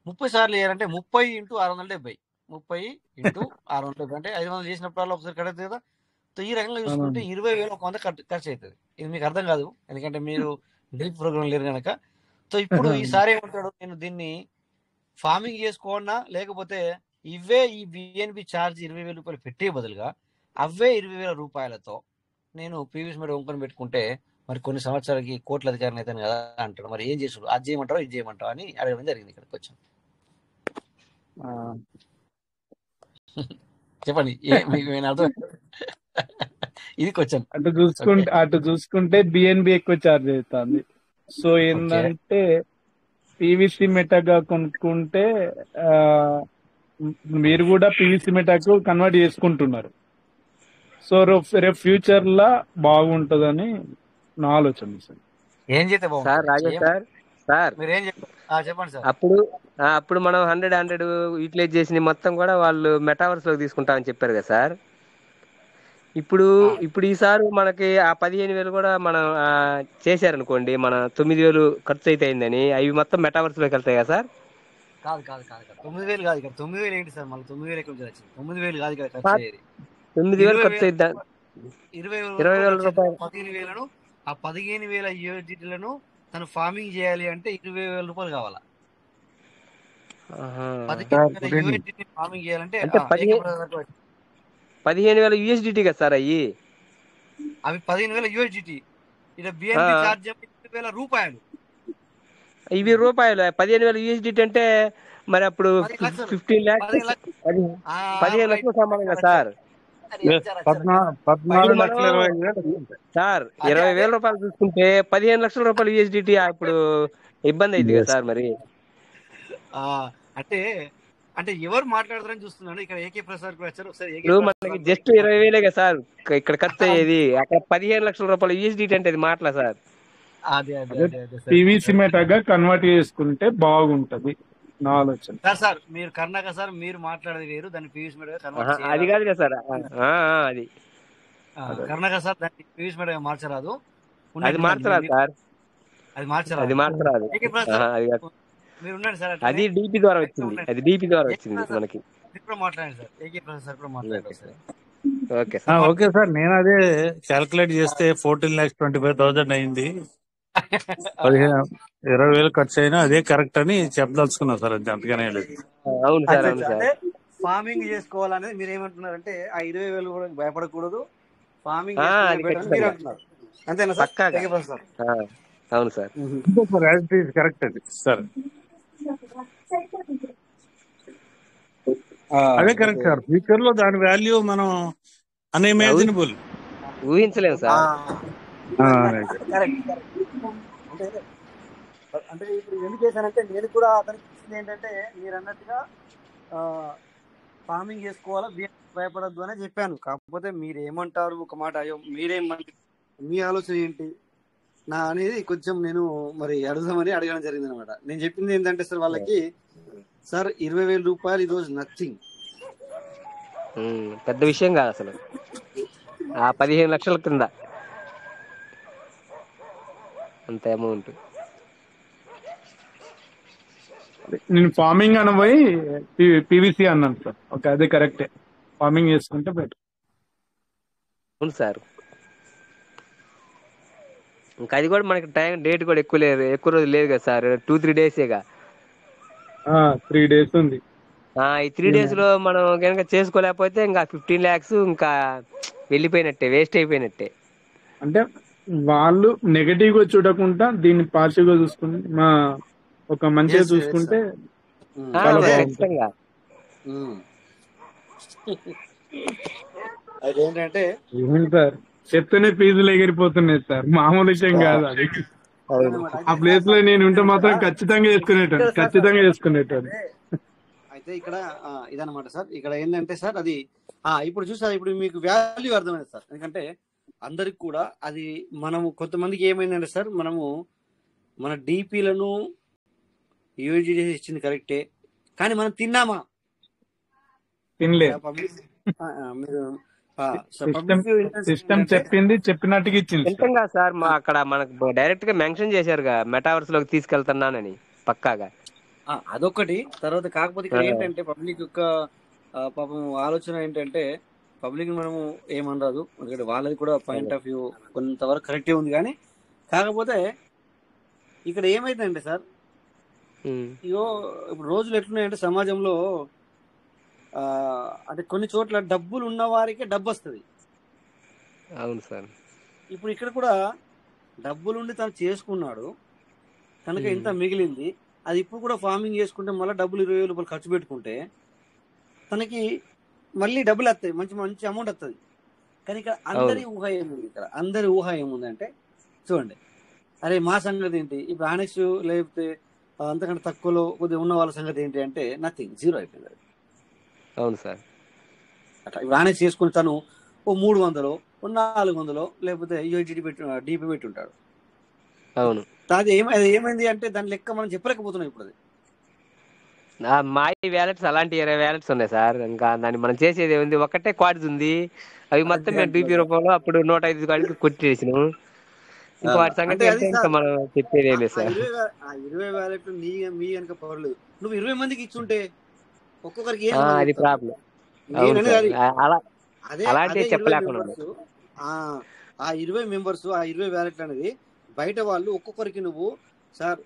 [SPEAKER 1] 30 సార్లు చేయాలంటే 30 × 670, 30 × 670 అంటే 500 చేసినప్పుడు ఒకసారి కట్ అవుతుంది కదా. సో ఈ రకంగా చూసుకుంటే 20,000 ఒక 100 ఖర్చు అవుతుంది. ఇది మీకు అర్థం కాదు ఎందుకంటే మీరు డ్రిప్ ప్రోగ్రామ్ లేరు కనుక. సో ఇప్పుడు ఈసారి ఏమంటాడు, నేను దీన్ని ఫార్మింగ్ చేసుకోవన్నా లేకపోతే ఇవే ఈ బిఎన్బి ఛార్జ్ 20,000 రూపాయలు పెట్టే బదులుగా అవే 20,000 రూపాయలతో నేను పీవీసీ మీద వంకొని పెట్టుకుంటే మరి కొన్ని సంవత్సరాలకి కోట్ల అధికారిని అవుతాను కదా అంటాడు. మరి ఏం చేసుడు, అది చేయమంటావు ఇది చేయమంటావు అని అడగడం జరిగింది ఇక్కడికి వచ్చాం.
[SPEAKER 6] ఆ,
[SPEAKER 1] చెప్పండి మీకు నేను అర్థం ఇది క్వశ్చన్. ఓకే
[SPEAKER 6] అటు చూసుకుంటే బిఎన్బి ఎక్కువ ఛార్జ్ అవుతుంది. సో
[SPEAKER 1] ఓకే
[SPEAKER 6] ఏంటంటే పీవీసీ మెటాగా కొనుక్కుంటే ఆ, మీరు కూడా పీవీసీ మెటాకు కన్వర్ట్ చేసుకుంటున్నారు. సో రేపు ఫ్యూచర్ లా బాగుంటదని నా ఆలోచన సార్.
[SPEAKER 1] ఏం చేస్తే
[SPEAKER 5] సార్
[SPEAKER 1] బాగుంటుంది
[SPEAKER 5] రాజేష్ సార్ సార్
[SPEAKER 1] మీరు ఏం చెప్తారు? చెప్పండి సార్.
[SPEAKER 5] అప్పుడు మనం 100 యూటిలైజ్ చేసిన మొత్తం కూడా వాళ్ళు మెటావర్స్ లోకి తీసుకుంటామని చెప్పారు కదా సార్. ఇప్పుడు
[SPEAKER 1] ఆ,
[SPEAKER 5] ఇప్పుడు ఈసారి మనకి ఆ 15,000 కూడా మనం చేశారనుకోండి, మన 9,000 ఖర్చు అయితే అయిందని, అవి మొత్తం మెటావర్స్ లోకి వెళ్తాయి కదా సార్.
[SPEAKER 1] కాదు కాదు కాదు కాదు 9,000 కాదు ఇక్కడ 9,000 ఏంటి సార్? మళ్ళీ 9,000 ఎక్కడ నుంచి వచ్చింది? 9,000 కాదు ఇక్కడ ఖర్చు
[SPEAKER 5] సార్,
[SPEAKER 1] అయ్యేది.
[SPEAKER 5] 9,000 ఖర్చు
[SPEAKER 1] 20,000
[SPEAKER 5] అయితే
[SPEAKER 1] 20,000
[SPEAKER 5] 20,000
[SPEAKER 1] రూపాయలు
[SPEAKER 5] రూపాయలు.
[SPEAKER 1] 15,000ను ఆ 15,000 యూఎస్డిటీలను తను ఫార్మింగ్ చేయాలి అంటే 20,000 రూపాయలు కావాలా?
[SPEAKER 5] ఆహా.
[SPEAKER 1] 15,000 యూఎస్డిటీ ఫార్మింగ్ చేయాలంటే
[SPEAKER 5] అంటే
[SPEAKER 1] ఏకప్రసాద్
[SPEAKER 5] 15,000 యూఎస్డిటీ కదా సార్ అయ్యి.
[SPEAKER 1] అవి 15,000 యూఎస్డిటీ. ఇక్కడ బిఎన్బి ఛార్జ్ 20,000 రూపాయలు.
[SPEAKER 5] ఇవి రూపాయలు 15,000 యూఎస్డిటీ అంటే మరి అప్పుడు
[SPEAKER 1] 10 లక్షలు
[SPEAKER 5] 15 lakhs
[SPEAKER 1] 15 లక్షలు
[SPEAKER 5] 15 లక్షలు సమానం కదా సార్.
[SPEAKER 4] 14 లక్షల 25,000 వస్తుంది.
[SPEAKER 5] సార్ 20,000 రూపాయలు చూసుకుంటే 15 లక్షల రూపాయలు యూఎస్డిటీ ఇప్పుడు ఇబ్బంది అయింది కదా సార్. మరి
[SPEAKER 1] అంటే అంటే ఎవరు మాట్లాడతారని చూస్తున్నాను. ఇక్కడ ఏకే ప్రసాద్ కూడా వచ్చారు. ఒకసారి ఏకే
[SPEAKER 5] ఇప్పుడు
[SPEAKER 1] ప్రసాద్
[SPEAKER 5] మనకి జస్ట్ 20,000 కదా సార్ ఇక్కడ ఖర్చు అయ్యేది. అక్కడ 15 లక్షల రూపాయలు యూఎస్డిటీ అంటే అది మాటలా సార్.
[SPEAKER 1] అదే అదే అదే అదే సార్.
[SPEAKER 6] పీవీసీ మెటాగా కన్వర్ట్ చేసుకుంటే బాగుంటది నా ఆలోచన.
[SPEAKER 1] సార్ మీరు కర్ణాక సార్ మీరు మాట్లాడేది వేరు, దాన్ని పీయూష్ మీడియా కన్వర్ట్
[SPEAKER 5] అది
[SPEAKER 1] చేయరాదు.
[SPEAKER 5] కాదు కదా సార్. అది
[SPEAKER 1] కర్ణాక సార్ దాన్ని పీయూష్ మీడియా మార్చరాదు.
[SPEAKER 5] అది
[SPEAKER 1] ఉన్నట్టు
[SPEAKER 5] మార్చరాదు సార్.
[SPEAKER 1] అది
[SPEAKER 5] అది
[SPEAKER 1] మార్చరాదు.
[SPEAKER 5] మార్చరాదు.
[SPEAKER 1] ఏకే ప్రసాద్
[SPEAKER 5] అది కాదు.
[SPEAKER 1] మీరు ఉండండి సార్.
[SPEAKER 5] అది
[SPEAKER 1] అట్లనే
[SPEAKER 5] డిపి ద్వారా
[SPEAKER 1] అట్లనే
[SPEAKER 5] వచ్చింది.
[SPEAKER 1] ఉండండి.
[SPEAKER 5] అది డిపి ద్వారా
[SPEAKER 1] ఏకే
[SPEAKER 5] వచ్చింది
[SPEAKER 1] ప్రసాద్
[SPEAKER 5] మనకి.
[SPEAKER 1] మీరు కూడా మాట్లాడండి సార్. ఏకే ప్రసాద్ సార్ కూడా మాట్లాడండి
[SPEAKER 5] okay
[SPEAKER 1] sir.
[SPEAKER 5] Okay sir.
[SPEAKER 7] Okay sir, నేను అదే క్యాల్కులేట్ చేస్తే 14,25,000 అయింది. 20,000 ఖర్చు అయినా అదే కరెక్ట్ అని చెప్పదలుచుకున్నా సార్. అది అంతగానే లేదు.
[SPEAKER 5] అవును సార్,
[SPEAKER 1] అచ్చా
[SPEAKER 5] అవును
[SPEAKER 1] అచ్చా.
[SPEAKER 5] సార్.
[SPEAKER 1] అంటే ఫార్మింగ్ చేసుకోవాలనేది మీరు ఏమంటున్నారంటే ఆ 20,000 కూడా భయపడకూడదు, ఫార్మింగ్ చేసుకుంటే
[SPEAKER 5] అది
[SPEAKER 1] బెటర్ అని మీరు
[SPEAKER 5] ఖచ్చితంగా
[SPEAKER 1] అంటున్నారు. అంతేనా సార్?
[SPEAKER 5] పక్కాగా.
[SPEAKER 1] AK Prasad sir.
[SPEAKER 5] అవును సార్.
[SPEAKER 7] అంతే sir, as it is correct అది సార్. అదే కరెక్ట్ సార్. ఫ్యూచర్ లో దాని వాల్యూ మనం అన్ఇమాజినబుల్.
[SPEAKER 5] ఊహించలేము సార్.
[SPEAKER 1] కరెక్ట్. అంటే అంటే ఇప్పుడు ఎందుకు చేశానంటే నేను కూడా అతనికి ఇచ్చింది ఏంటంటే మీరు అన్నట్టుగా ఫార్మింగ్ చేసుకోవాలా, భయపడద్దు అని చెప్పాను. కాకపోతే మీరు ఏమంటారు ఒక మాట, అయ్యో మీరేమంటారు, మీ ఆలోచన ఏంటి నా అనేది కొంచెం నేను మరి అడుగుదామని అడగడం జరిగింది అనమాట. నేను చెప్పింది ఏంటంటే సార్ వాళ్ళకి, సార్ 20,000 రూపాయలు ఈరోజు నథింగ్,
[SPEAKER 5] పెద్ద విషయం కాదు అసలు. ఆ 15 లక్షల కింద అంత అమౌంట్.
[SPEAKER 6] నేను ఫార్మింగ్ అనబోయి పీవీసీ అన్నాను సార్. ఓకే, అదే కరెక్టే. ఫార్మింగ్ చేసుకుంటే బెటర్.
[SPEAKER 5] అవును సార్. ఇంకా అది కూడా మనకి డేట్ కూడా ఎక్కువ రోజులు లేదు కదా సార్. 2-3 డేసేగా.
[SPEAKER 6] 3 days ఉంది.
[SPEAKER 5] ఈ 3 days లో మనం కనుక చేసుకోలేకపోతే ఇంకా 15 lakhs ఇంకా వెళ్ళిపోయినట్టే, వేస్ట్ అయిపోయినట్టే.
[SPEAKER 6] అంటే వాళ్ళు నెగటివ్ గా చూడకుండా దీన్ని పాజిటివ్ గా చూసుకుని ఒక మంచిగా చూసుకుంటే చాలా బాగుంటుంది.
[SPEAKER 5] ఖచ్చితంగా.
[SPEAKER 1] అదేంటంటే
[SPEAKER 6] ఏమిటి సార్, చెప్తేనే ఫీజులు ఎగిరిపోతున్నాయి సార్. మామూలు విషయం కాదు అది. ఆ ప్లేస్ లో నేను ఉంటే మాత్రం ఖచ్చితంగా చేసుకునేటాను.
[SPEAKER 1] అయితే ఇక్కడ ఇదన్నమాట సార్. ఇక్కడ ఏంటంటే సార్ అది ఇప్పుడు చూసారు, ఇప్పుడు మీకు వాల్యూ అర్థమైంది సార్. ఎందుకంటే అందరికి కూడా అది మనము కొంతమందికి ఏమైందంటే సార్, మనము మన డిపిలను యూజీ ఇచ్చింది కరెక్టే, కానీ మనం తిన్నామా?
[SPEAKER 6] తినలేదు.
[SPEAKER 1] మీరు
[SPEAKER 6] సిస్టమ్ చెప్పింది చెప్పినట్టుగా ఇచ్చింది.
[SPEAKER 5] నిజంగా సార్, అక్కడ మనకు డైరెక్ట్ గా మెన్షన్ చేశారుగా మెటావర్స్ లోకి తీసుకెళ్తున్నానని పక్కాగా.
[SPEAKER 1] అదొకటి. తర్వాత కాకపోతే ఇక్కడ ఏంటంటే పబ్లిక్ యొక్క పాపం ఆలోచన ఏంటంటే పబ్లిక్ మనము ఏమనరాదు, ఎందుకంటే వాళ్ళది కూడా పాయింట్ ఆఫ్ వ్యూ కొంతవరకు కరెక్టే ఉంది. కానీ కాకపోతే ఇక్కడ ఏమైందంటే సార్, ఇగో ఇప్పుడు రోజులు ఎట్లున్నాయంటే సమాజంలో అంటే కొన్ని చోట్ల డబ్బులు ఉన్న వారికే డబ్బు వస్తుంది.
[SPEAKER 5] అవును సార్.
[SPEAKER 1] ఇప్పుడు ఇక్కడ కూడా డబ్బులుండి తను చేసుకున్నాడు కనుక ఇంత మిగిలింది, అది ఇప్పుడు కూడా ఫార్మింగ్ చేసుకుంటే మళ్ళీ డబ్బులు 20,000 రూపాయలు ఖర్చు పెట్టుకుంటే తనకి మళ్ళీ డబ్బులు వస్తాయి, మంచి మంచి అమౌంట్ వస్తుంది. కానీ ఇక్కడ అందరి ఊహ ఏముంది, ఇక్కడ అందరి ఊహ ఏముందంటే చూడండి, అరే మా సంగతి ఏంటి ఇప్పుడు ఆనెక్స్ లేకపోతే అంతకంటే తక్కువలో కొద్దిగా ఉన్న వాళ్ళ సంగతి ఏంటి అంటే నథింగ్, జీరో అయిపోయింది.
[SPEAKER 5] అవును సార్.
[SPEAKER 1] అట్లా ఇప్పుడు ఆనెక్స్ చేసుకుని తను ఓ 300 ఓ 400 లేకపోతే యూఐడిటీ డీపీ పెట్టి ఉంటాడు.
[SPEAKER 5] అవును.
[SPEAKER 1] అది ఏమైంది అంటే దాని లెక్క మనం చెప్పలేకపోతున్నాం ఇప్పుడు. అది
[SPEAKER 5] మా వ్యాలెట్స్ అలాంటి 20 వ్యాలెట్స్ ఉన్నాయి సార్. ఇంకా దాన్ని మనం చేసేది ఏముంది, ఒకటే క్వాడ్స్ ఉంది, అవి మొత్తం మేము డీపీ రూపంలో అప్పుడు 105 కాడికి కొట్టేసినాం. ఇంకా వాటి
[SPEAKER 1] అంటే
[SPEAKER 5] సంగతి
[SPEAKER 1] అది
[SPEAKER 5] అంటే ఇంకా
[SPEAKER 1] సార్
[SPEAKER 5] మనం చెప్పేది ఏం లేదు
[SPEAKER 1] ఆ
[SPEAKER 5] సార్.
[SPEAKER 1] 20 వ్యాలెట్ మీ కనుక పర్లేదు, నువ్వు 20 మందికి ఇచ్చుంటే ఒక్కొక్కరికి ఏం
[SPEAKER 5] అది ప్రాబ్లం. అవును
[SPEAKER 1] అనేది
[SPEAKER 5] సార్.
[SPEAKER 1] అది
[SPEAKER 5] అలా
[SPEAKER 1] అదే
[SPEAKER 5] అలాంటివి
[SPEAKER 1] 20
[SPEAKER 5] చెప్పలేకుండా
[SPEAKER 1] మెంబర్స్ ఆ 20 మెంబర్స్ ఆ 20 వ్యాలెట్లు అనేది బయట వాళ్ళు ఒక్కొక్కరికి నువ్వు సార్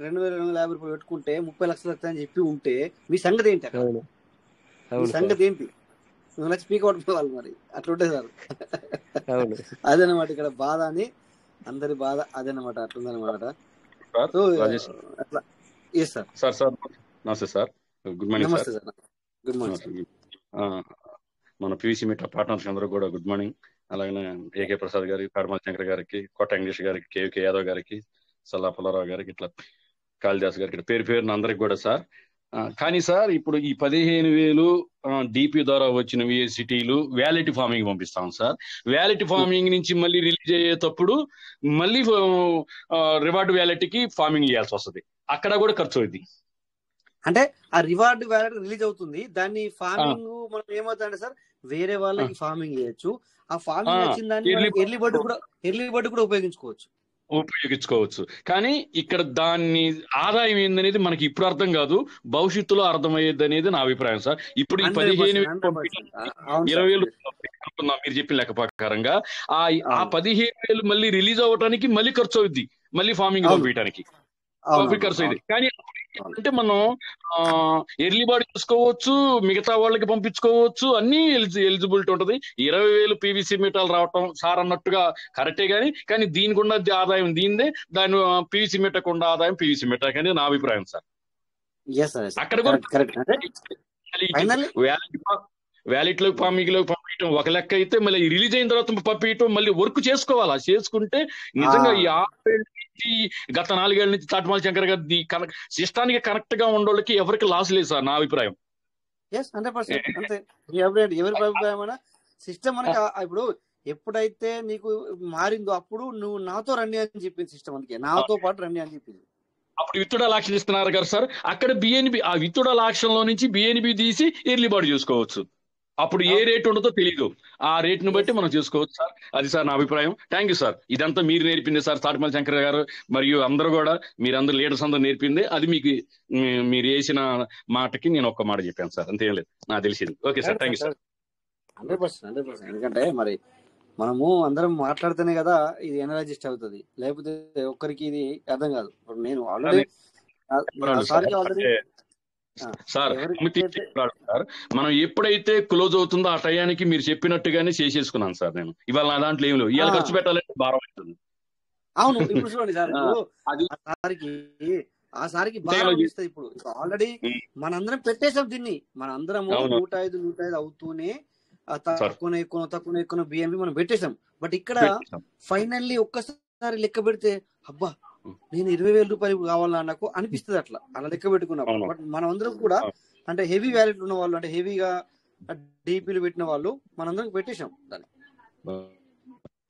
[SPEAKER 1] 2,250 రూపాయలు పెట్టుకుంటే 30 లక్షలు వస్తాయని చెప్పి ఉంటే మీ సంగతి ఏంటి అక్కడ?
[SPEAKER 5] అవును.
[SPEAKER 1] మీ
[SPEAKER 5] అవును సార్.
[SPEAKER 1] సంగతి ఏంటి? నువ్వు నాకు స్పీక్ అవుట్ వాళ్ళు మరి అట్లా ఉంటుంది సార్.
[SPEAKER 5] అవును.
[SPEAKER 1] అదనమాట ఇక్కడ బాధ అని, అందరి బాధ అదనమాట, అట్లుందనమాట.
[SPEAKER 8] సార్
[SPEAKER 1] సో
[SPEAKER 8] రాజేష్
[SPEAKER 1] అట్లా ఎస్ సార్.
[SPEAKER 8] సార్ సార్ నమస్తే సార్, గుడ్ మార్నింగ్ సార్.
[SPEAKER 1] నమస్తే సార్. Good morning sir.
[SPEAKER 8] ఆ, మన పివిసి మీట్ పార్ట్నర్స్ అందరూ కూడా గుడ్ మార్నింగ్. అలాగే ఏకే ప్రసాద్ గారికి, పాడమల్ శంకర్ గారికి, కోట ఇంగ్లీష్ గారికి, కేవీకే యాదవ్ గారికి, సల్లా పుల్లారావు గారికి, ఇట్లా కాళిదాస్ గారికి, ఇట్లా పేరు పేరున అందరికి కూడా సార్. కానీ సార్ ఇప్పుడు ఈ 15,000 డిపి ద్వారా వచ్చినవి సిటీలు వ్యాలిటీ ఫార్మింగ్ పంపిస్తాం సార్. వ్యాలిటీ ఫార్మింగ్ నుంచి మళ్ళీ రిలీజ్ అయ్యేటప్పుడు మళ్ళీ రివార్డ్ వ్యాలిటీకి ఫార్మింగ్ చేయాల్సి వస్తుంది, అక్కడ కూడా ఖర్చు అవుతుంది.
[SPEAKER 1] అంటే ఆ రివార్డ్ వ్యాలెట్ రిలీజ్ అవుతుంది, దాన్ని ఫార్మింగ్ మనం ఏమవుతుందంటే సార్ వేరే వాళ్ళకి ఫార్మింగ్ చేయొచ్చు. ఆ ఫార్మింగ్ వచ్చిన దాన్ని ఎర్లీ బర్డ్ కూడా
[SPEAKER 8] ఉపయోగించుకోవచ్చు. కానీ ఇక్కడ దాన్ని ఆదాయం ఏందనేది మనకి ఇప్పుడు అర్థం కాదు, భవిష్యత్తులో అర్థమయ్యేది అనేది నా అభిప్రాయం సార్. ఇప్పుడు ఈ 15,000 20,000 అనుకుందాం మీరు చెప్పిన లెక్క ప్రకారంగా, ఆ 15,000 మళ్ళీ రిలీజ్ అవ్వడానికి మళ్ళీ ఖర్చు అవుద్ది, మళ్ళీ ఫార్మింగ్ పంపించడానికి ఖర్చు అయింది. కానీ అంటే మనం ఎర్లీ బాడీ చూసుకోవచ్చు, మిగతా వాళ్ళకి పంపించుకోవచ్చు, అన్ని ఎలిజిబిలిటీ ఉంటది. 20,000 పీవీసీ మీటర్లు రావటం సార్ అన్నట్టుగా కరెక్టే, కానీ దీనికి ఉన్న ఆదాయం దీనిదే, దాని పీవీసీ మీటర్ ఉన్న ఆదాయం పీవీసీ మీటర్ అనేది నా అభిప్రాయం సార్. అక్కడ కూడా వ్యాలిట్ లోకి పంపించడం ఒక లెక్క అయితే, మళ్ళీ రిలీజ్ అయిన తర్వాత పంపించడం, మళ్ళీ వర్క్ చేసుకోవాలా, చేసుకుంటే నిజంగా ఈ 6 గత 4 ఏళ్ల నుంచి తాటిమాల శంకర్ గారి సిస్టానికి కనెక్ట్ గా ఉండోళ్ళకి ఎవరికి లాస్ లేదు సార్ నా అభిప్రాయం.
[SPEAKER 1] 100% ఎవరి అభిప్రాయం సిస్టమ్ మనకి ఇప్పుడు ఎప్పుడైతే నీకు మారిందో అప్పుడు నువ్వు నాతో రండి అని చెప్పింది సిస్టమ్, అందుకే నాతో పాటు రండి అని చెప్పింది.
[SPEAKER 8] అప్పుడు విత్డ్రాల్ ఆక్షన్ ఇస్తున్నారు కదా సార్, అక్కడ బిఎన్బి ఆ విత్డ్రాల్ ఆక్షన్ లో నుంచి బిఎన్బి తీసి ఎర్లీ బాడీ చూసుకోవచ్చు. అప్పుడు ఏ రేట్ ఉండదో తెలీదు, ఆ రేట్ ను బట్టి మనం చూసుకోవచ్చు సార్. అది సార్ నా అభిప్రాయం. Thank you sir. ఇదంతా మీరు నేర్పింది సార్, తాటిమల శంకర్ గారు మరియు అందరూ కూడా, మీరందరూ లీడర్స్ అందరూ నేర్పింది. అది మీకు మీరు వేసిన మాటకి నేను ఒక్క మాట చెప్పాను సార్, అంతేం లేదు నాకు తెలిసింది. Okay sir, thank you sir.
[SPEAKER 1] 100%. ఎందుకంటే మరి మనము అందరం మాట్లాడితేనే కదా ఇది ఎనర్జిస్ట్ అవుతుంది, లేకపోతే ఒక్కరికి ఇది అర్థం కాదు. ఇప్పుడు నేను ఆల్రెడీ
[SPEAKER 8] సార్ మనం ఎప్పుడైతే క్లోజ్ అవుతుందో ఆ టయానికి మీరు చెప్పినట్టుగానే చేసేసుకున్నాను సార్. నేను ఇవాళ నా దాంట్లో ఏం లేవు, ఇవాళ ఖర్చు పెట్టాలంటే భారం అవుతుంది.
[SPEAKER 1] అవును, ఇప్పుడు చూడండి సార్, ఆ సారికి బాగా ఇస్తుంది. ఇప్పుడు ఆల్రెడీ మనందరం పెట్టేసాం దీన్ని, మనందరము 105 అవుతూనే తక్కువ ఎక్కువ బిఎంపి మనం పెట్టేసాం. బట్ ఇక్కడ ఫైనల్లీ ఒక్కసారి లెక్క పెడితే అబ్బా నేను 20,000 రూపాయలు కావాలా నాకు అనిపిస్తుంది, అలా లెక్క పెట్టుకున్నప్పుడు. బట్ మనం అందరం కూడా అంటే హెవీ వ్యాలెట్ ఉన్న వాళ్ళు, అంటే హెవీగా డీపీలు పెట్టిన వాళ్ళు మనందరం పెట్టేసాం దాన్ని.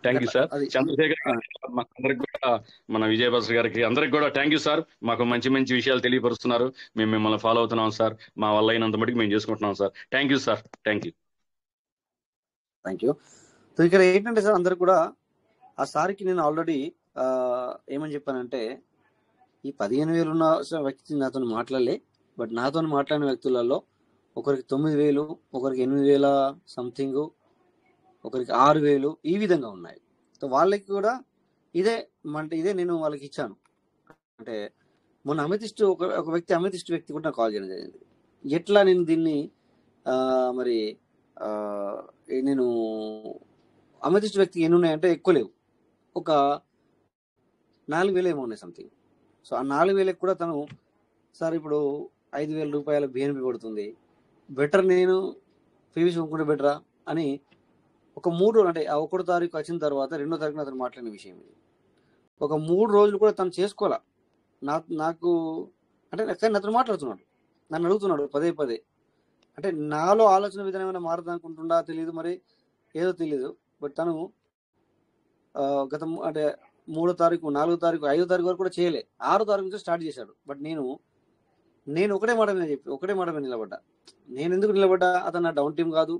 [SPEAKER 8] Thank you sir. చంద్రశేఖర్ అందరికి కూడా, మన విజయభాస్కర్ గారికి అందరికి కూడా థ్యాంక్ యూ సార్. మాకు మంచి మంచి విషయాలు తెలియపరుస్తున్నారు, మేము మిమ్మల్ని ఫాలో అవుతున్నాం సార్. మా వల్ల అయినంత మటుకు మేము చేసుకుంటున్నాం sir. Thank you sir. Thank you.
[SPEAKER 1] So ఇక్కడ ఏంటంటే సార్, అందరు కూడా ఆ సార్కి నేను ఆల్రెడీ ఏమని చెప్పానంటే, ఈ 15,000 ఉన్న వ్యక్తి నాతో మాట్లాడలే, బట్ నాతో మాట్లాడిన వ్యక్తులలో ఒకరికి 9,000, ఒకరికి 8,000 సంథింగ్, ఒకరికి 6,000 ఈ విధంగా ఉన్నాయి. సో వాళ్ళకి కూడా ఇదే నేను వాళ్ళకి ఇచ్చాను. అంటే మొన్న అమితిస్ట్ ఒక వ్యక్తి, అమితిస్ట్ వ్యక్తి కూడా నాకు కాల్ చేయడం జరిగింది. ఎట్లా నేను దీన్ని మరి నేను అమితిస్ట్ వ్యక్తికి ఎన్ని ఉన్నాయంటే ఎక్కువ లేవు, ఒక 4,000 ఏమో ఉన్నాయి సంథింగ్. సో ఆ 4,000 కూడా తను సార్ ఇప్పుడు 5,000 రూపాయల బిఎన్పి పడుతుంది, బెటర్ నేను పీవీసీ కొనుక్కుంటే బెటరా అని ఒక 3 రోజులు, అంటే ఆ 1వ తారీఖు వచ్చిన తర్వాత 2వ తారీఖున అతను మాట్లాడిన విషయం ఇది. ఒక 3 రోజులు కూడా తను చేసుకోవాలా. నాకు అంటే కానీ అతను మాట్లాడుతున్నాడు, నన్ను అడుగుతున్నాడు పదే పదే. అంటే నాలో ఆలోచన విధానం ఏమైనా మారదు అనుకుంటుండా తెలియదు, మరి ఏదో తెలియదు. బట్ తను గత అంటే 3వ తారీఖు, 4వ తారీఖు, 5వ తారీఖు వరకు కూడా చేయలే, 6వ తారీఖు నుంచి స్టార్ట్ చేశాడు. బట్ నేను ఒకటే మాట మీద చెప్పి ఒకటే మాట మీద నిలబడ్డా. నేను ఎందుకు నిలబడ్డా? అతను నా డౌన్ టీం కాదు,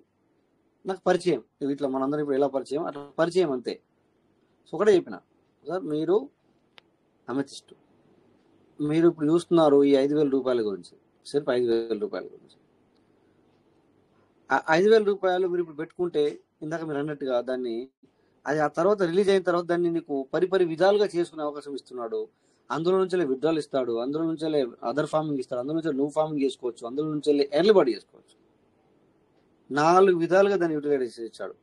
[SPEAKER 1] నాకు పరిచయం. ఇట్లా మనందరం ఇప్పుడు ఎలా పరిచయం అట్లా పరిచయం అంతే. సో ఒకటే చెప్పిన, సార్ మీరు అమెథిస్ట్, మీరు ఇప్పుడు చూస్తున్నారు ఈ 5,000 రూపాయల గురించి, సిర్ఫ్ 5,000 రూపాయల గురించి. ఆ 5,000 రూపాయలు మీరు ఇప్పుడు పెట్టుకుంటే ఇందాక మీరు అన్నట్టుగా దాన్ని అది ఆ తర్వాత రిలీజ్ అయిన తర్వాత దాన్ని నీకు పరిపరి విధాలుగా చేసుకునే అవకాశం ఇస్తున్నాడు. అందులో నుంచి విత్డ్రాల్ ఇస్తాడు, అందులో నుంచి అదర్ ఫార్మింగ్ ఇస్తాడు, అందులో నుంచి నువ్వు ఫార్మింగ్ చేసుకోవచ్చు, అందులో నుంచి ఎర్లీ బాడీ చేసుకోవచ్చు. 4 విధాలుగా దాన్ని యూటిలైజ్ ఇచ్చాడు.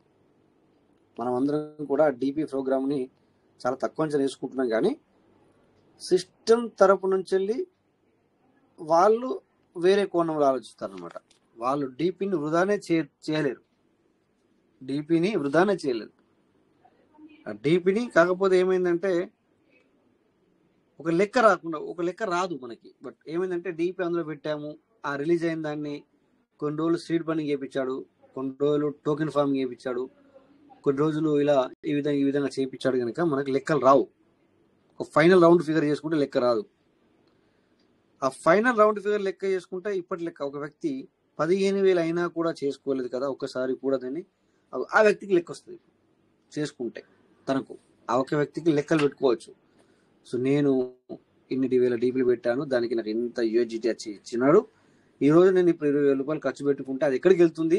[SPEAKER 1] మనం అందరం కూడా డిపి ప్రోగ్రామ్ని చాలా తక్కువ అంచనా వేసుకుంటున్నాం, కానీ సిస్టమ్ తరపు నుంచి వాళ్ళు వేరే కోణంలో ఆలోచిస్తారనమాట. వాళ్ళు డిపిని వృధానే చేయలేరు, డిపిని వృధానే చేయలేరు. ఆ డిపిని కాకపోతే ఏమైందంటే ఒక లెక్క రాదు మనకి. బట్ ఏమైందంటే డిపి అందులో పెట్టాము, ఆ రిలీజ్ అయిన దాన్ని కొన్ని రోజులు సీడ్ ఫండింగ్ చేయించాడు, కొన్ని రోజులు టోకెన్ ఫార్మింగ్ చేయించాడు, కొన్ని రోజులు ఇలా ఈ విధంగా చేయించాడు. కనుక మనకి లెక్కలు రావు. ఒక ఫైనల్ రౌండ్ ఫిగర్ చేసుకుంటే లెక్క రాదు. ఆ ఫైనల్ రౌండ్ ఫిగర్ లెక్క చేసుకుంటే ఇప్పటి లెక్క ఒక వ్యక్తి 15,000 అయినా కూడా చేసుకోలేదు కదా ఒక్కసారి కూడా, దాన్ని ఆ వ్యక్తికి లెక్క వస్తుంది చేసుకుంటే. తనకు ఆ ఒక వ్యక్తికి లెక్కలు పెట్టుకోవచ్చు. సో నేను ఇన్ని వేల డీపీలు పెట్టాను, దానికి నాకు ఇంత యూఎస్డిటీ ఇచ్చినాడు, ఈ రోజు నేను ఇప్పుడు 20,000 రూపాయలు ఖర్చు పెట్టుకుంటే అది ఎక్కడికి వెళ్తుంది,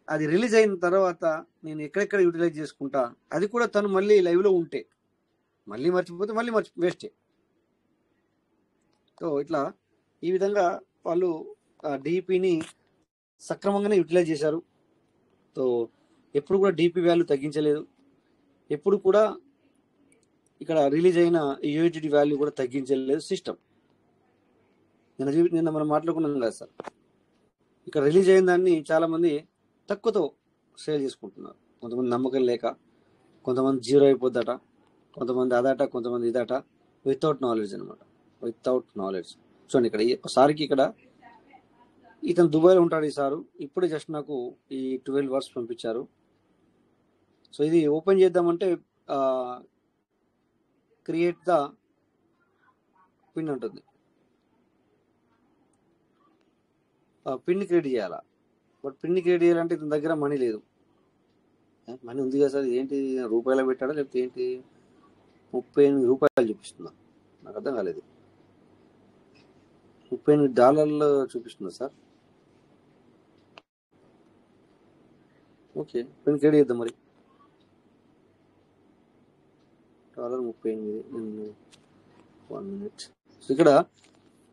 [SPEAKER 1] అది రిలీజ్ అయిన తర్వాత నేను ఎక్కడెక్కడ యూటిలైజ్ చేసుకుంటా, అది కూడా తను మళ్ళీ లైవ్లో ఉంటే, మళ్ళీ మర్చిపోతే మళ్ళీ వేస్టే. సో ఇట్లా ఈ విధంగా వాళ్ళు డిపిని సక్రమంగానే యూటిలైజ్ చేశారు. సో ఎప్పుడు కూడా డిపి వాల్యూ తగ్గించలేదు, ఎప్పుడు కూడా ఇక్కడ రిలీజ్ అయిన యూఎస్డిటీ వాల్యూ కూడా తగ్గించలేదు సిస్టమ్. నిన్న మనం మాట్లాడుకున్నాం కదా సార్, ఇక్కడ రిలీజ్ అయిన దాన్ని చాలా మంది తక్కువతో సేల్ చేసుకుంటున్నారు. కొంతమంది నమ్మకం లేక, కొంతమంది జీరో అయిపోద్దట, కొంతమంది అదట, కొంతమంది ఇదట, వితౌట్ నాలెడ్జ్ అనమాట, వితౌట్ నాలెడ్జ్. చూడండి ఇక్కడ ఒకసారికి ఇక్కడ ఇతను దుబాయ్లో ఉంటాడు ఈ సారు, ఇప్పుడు జస్ట్ నాకు ఈ 12 వర్డ్స్ పంపించారు. సో ఇది ఓపెన్ చేద్దామంటే క్రియేట్ ద పిన్ ఉంటుంది, పిన్ క్రియేట్ చేయాలా. బట్ పిన్ క్రియేట్ చేయాలంటే ఇతని దగ్గర మనీ లేదు. మనీ ఉంది కదా సార్, ఏంటి రూపాయలు పెట్టాడా లేకపోతే ఏంటి? 38 రూపాయలు చూపిస్తుందా? నాకు అర్థం కాలేదు. $38 చూపిస్తుందా సార్? ఓకే, పిన్ క్రియేట్ చేద్దాం మరి. $38. 1 minute. సో ఇక్కడ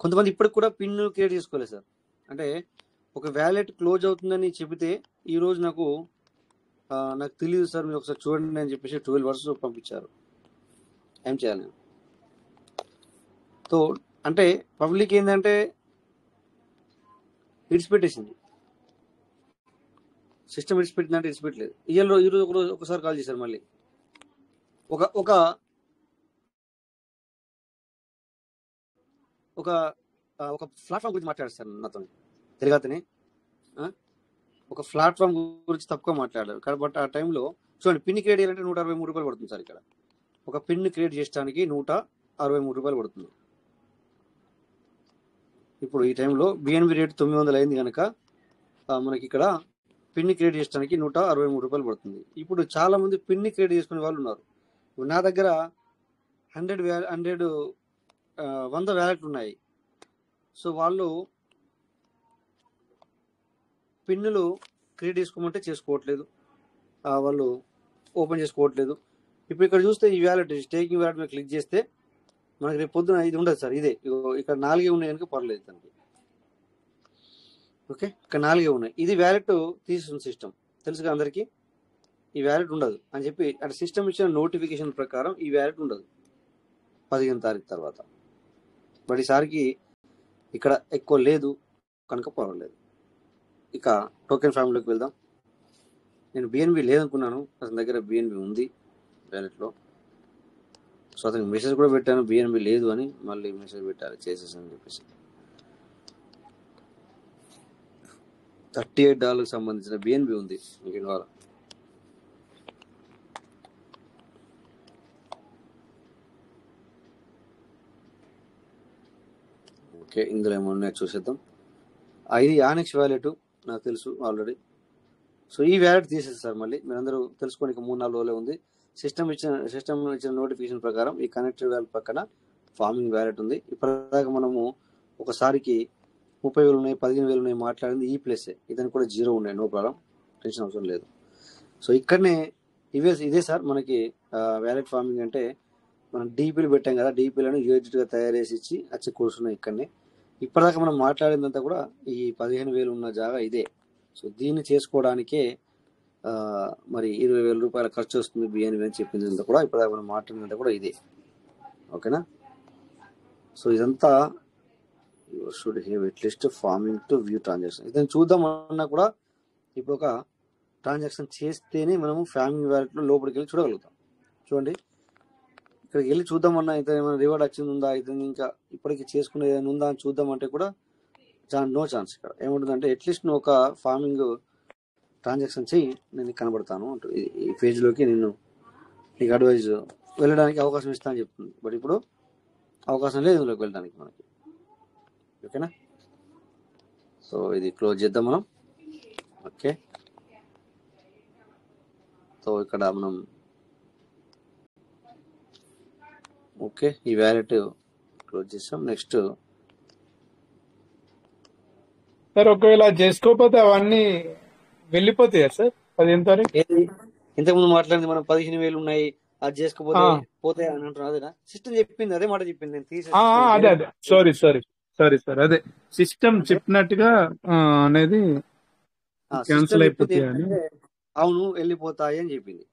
[SPEAKER 1] కొంతమంది ఇప్పటికి కూడా పిన్ క్రియేట్ చేసుకోలేదు సార్. అంటే ఒక వ్యాలెట్ క్లోజ్ అవుతుందని చెబితే ఈరోజు నాకు తెలియదు సార్, మీరు ఒకసారి చూడండి అని చెప్పేసి 12 వర్డ్స్ పంపించారు. ఏం చేయాలి నేను? సో అంటే పబ్లిక్ ఏంటంటే ఇడిచిపెట్టేసింది, సిస్టమ్ ఇడిచిపెట్టిందంటే ఇడిచిపెట్టలేదు. ఈరోజు ఒకసారి కాల్ చేశారు మళ్ళీ, ఒక ఒక ఒక ఒక ప్లాట్ఫామ్ గురించి మాట్లాడేస్తారు నాతో తెలుగుతనే. ఒక ప్లాట్ఫామ్ గురించి తక్కువ మాట్లాడారు. బట్ ఆ టైంలో చూడండి, పిన్ క్రియేట్ చేయాలంటే 163 రూపాయలు పడుతుంది సార్. ఇక్కడ ఒక పిన్ క్రియేట్ చేయడానికి 163 రూపాయలు పడుతుంది. ఇప్పుడు ఈ టైంలో బిఎన్బి రేట్ 900 అయింది కనుక మనకి ఇక్కడ పిన్ క్రియేట్ చేయడానికి 163 రూపాయలు పడుతుంది. ఇప్పుడు చాలా మంది పిన్ క్రియేట్ చేసుకునే వాళ్ళు ఉన్నారు. ఇప్పుడు నా దగ్గర 100 వ్యాలెట్లు ఉన్నాయి. సో వాళ్ళు పిన్నులు క్రియేట్ చేసుకోమంటే చేసుకోవట్లేదు, వాళ్ళు ఓపెన్ చేసుకోవట్లేదు. ఇప్పుడు ఇక్కడ చూస్తే ఈ వ్యాలెట్ స్టేకింగ్ వ్యాలెట్ మీద క్లిక్ చేస్తే మనకి రేపు పొద్దున ఇది ఉండదు సార్. ఇదే ఇక్కడ 4 ఉన్నాయి కనుక పర్లేదు తనకి. ఓకే, ఇక్కడ 4 ఉన్నాయి. ఇది వ్యాలెట్ తీసిన సిస్టమ్ తెలుసుగా అందరికీ. ఈ వ్యాలెట్ ఉండదు అని చెప్పి అంటే సిస్టమ్ ఇచ్చిన నోటిఫికేషన్ ప్రకారం ఈ వ్యాలెట్ ఉండదు. 15 తారీఖు తర్వాత. బట్ ఈసారికి ఇక్కడ ఎక్కువ లేదు కనుక పర్వాలేదు. ఇక టోకెన్ ఫ్యామిలీలోకి వెళ్దాం. నేను బిఎన్బి లేదనుకున్నాను, అతని దగ్గర బిఎన్బి ఉంది వ్యాలెట్లో. సో అతనికి మెసేజ్ కూడా పెట్టాను బిఎన్బి లేదు అని, మళ్ళీ మెసేజ్ పెట్టాలి చేసేసాను చెప్పేసి. $38 సంబంధించిన బిఎన్బి ఉంది. మీకు కావాలా? ఓకే, ఇందులో ఏమో ఉన్నాయో చూసేద్దాం. ఇది యానెక్స్ వ్యాలెట్ నాకు తెలుసు ఆల్రెడీ. సో ఈ వ్యాలెట్ తీసేస్తారు మళ్ళీ, మీరందరూ తెలుసుకొని 3-4 రోజులే ఉంది. సిస్టమ్ ఇచ్చిన నోటిఫికేషన్ ప్రకారం ఈ కనెక్టెడ్ వ్యాలెట్ పక్కన ఫార్మింగ్ వ్యాలెట్ ఉంది. ఇప్పటిదాకా మనము ఒకసారికి 30,000 ఉన్నాయి, 15,000 ఉన్నాయి మాట్లాడింది ఈ ప్లేసే. ఇదని కూడా 0 ఉన్నాయి, నో ప్రాబ్లం, టెన్షన్ అవసరం లేదు. సో ఇక్కడనే ఇదే సార్ మనకి వ్యాలెట్ ఫార్మింగ్ అంటే. మనం డీపీలు పెట్టాం కదా, డీపీలను యూఎస్డిగా తయారు చేసి ఇచ్చి వచ్చి కూర్చున్నాయి ఇక్కడనే. ఇప్పటిదాకా మనం మాట్లాడిందంతా కూడా ఈ 15,000 ఉన్న జాగా ఇదే. సో దీన్ని చేసుకోవడానికే మరి 20,000 రూపాయల ఖర్చు వస్తుంది బిఎన్బి అని చెప్పిందంతా కూడా, ఇప్పటిదాకా మనం మాట్లాడినంతా కూడా ఇదే. ఓకేనా? సో ఇదంతా should have at least farming to view transaction. ఇదని చూద్దాం అన్నా కూడా ఇప్పుడు ఒక ట్రాన్సాక్షన్ చేస్తేనే మనము ఫార్మింగ్ వ్యాలెట్లో లోపలికి వెళ్ళి చూడగలుగుతాం. చూడండి, ఇక్కడికి వెళ్ళి చూద్దామన్నా ఇతను ఏమైనా రివార్డ్ వచ్చింది ఉందా, ఇతను ఇంకా ఇప్పటికి చేసుకునే ఏదైనా ఉందా అని చూద్దామంటే కూడా నో ఛాన్స్. ఇక్కడ ఏముంటుందంటే అట్లీస్ట్ నువ్వు ఒక ఫార్మింగ్ ట్రాన్సాక్షన్ చెయ్యి, నేను కనబడతాను అంటూ ఈ పేజ్లోకి నేను నీకు అడ్వైజ్ వెళ్ళడానికి అవకాశం ఇస్తా అని చెప్తుంది. బట్ ఇప్పుడు అవకాశం లేదు ఇందులోకి వెళ్ళడానికి మనకి. ఓకేనా? సో ఇది క్లోజ్ చేద్దాం మనం. ఓకే, సో ఇక్కడ మనం ఓకే ఈ వ్యాలెట్ క్లోజ్ చేసాం. నెక్స్ట్
[SPEAKER 6] సార్ ఒకవేళ చేసుకోకపోతే అవన్నీ వెళ్ళిపోతాయా సార్ 15 తారీఖు?
[SPEAKER 1] ఇంతకుముందు మాట్లాడింది మనం 15,000 ఉన్నాయి, అది చేసుకోపోతే పోతాయి అని అంటున్నా. అదేనా సిస్టమ్ చెప్పింది? అదే మాట చెప్పింది. నేను
[SPEAKER 6] అదే సారీ సార్, అదే సిస్టమ్ చెప్పినట్టుగా అనేది క్యాన్సిల్ అయిపోతాయి అని.
[SPEAKER 1] అవును, వెళ్ళిపోతాయి అని చెప్పింది.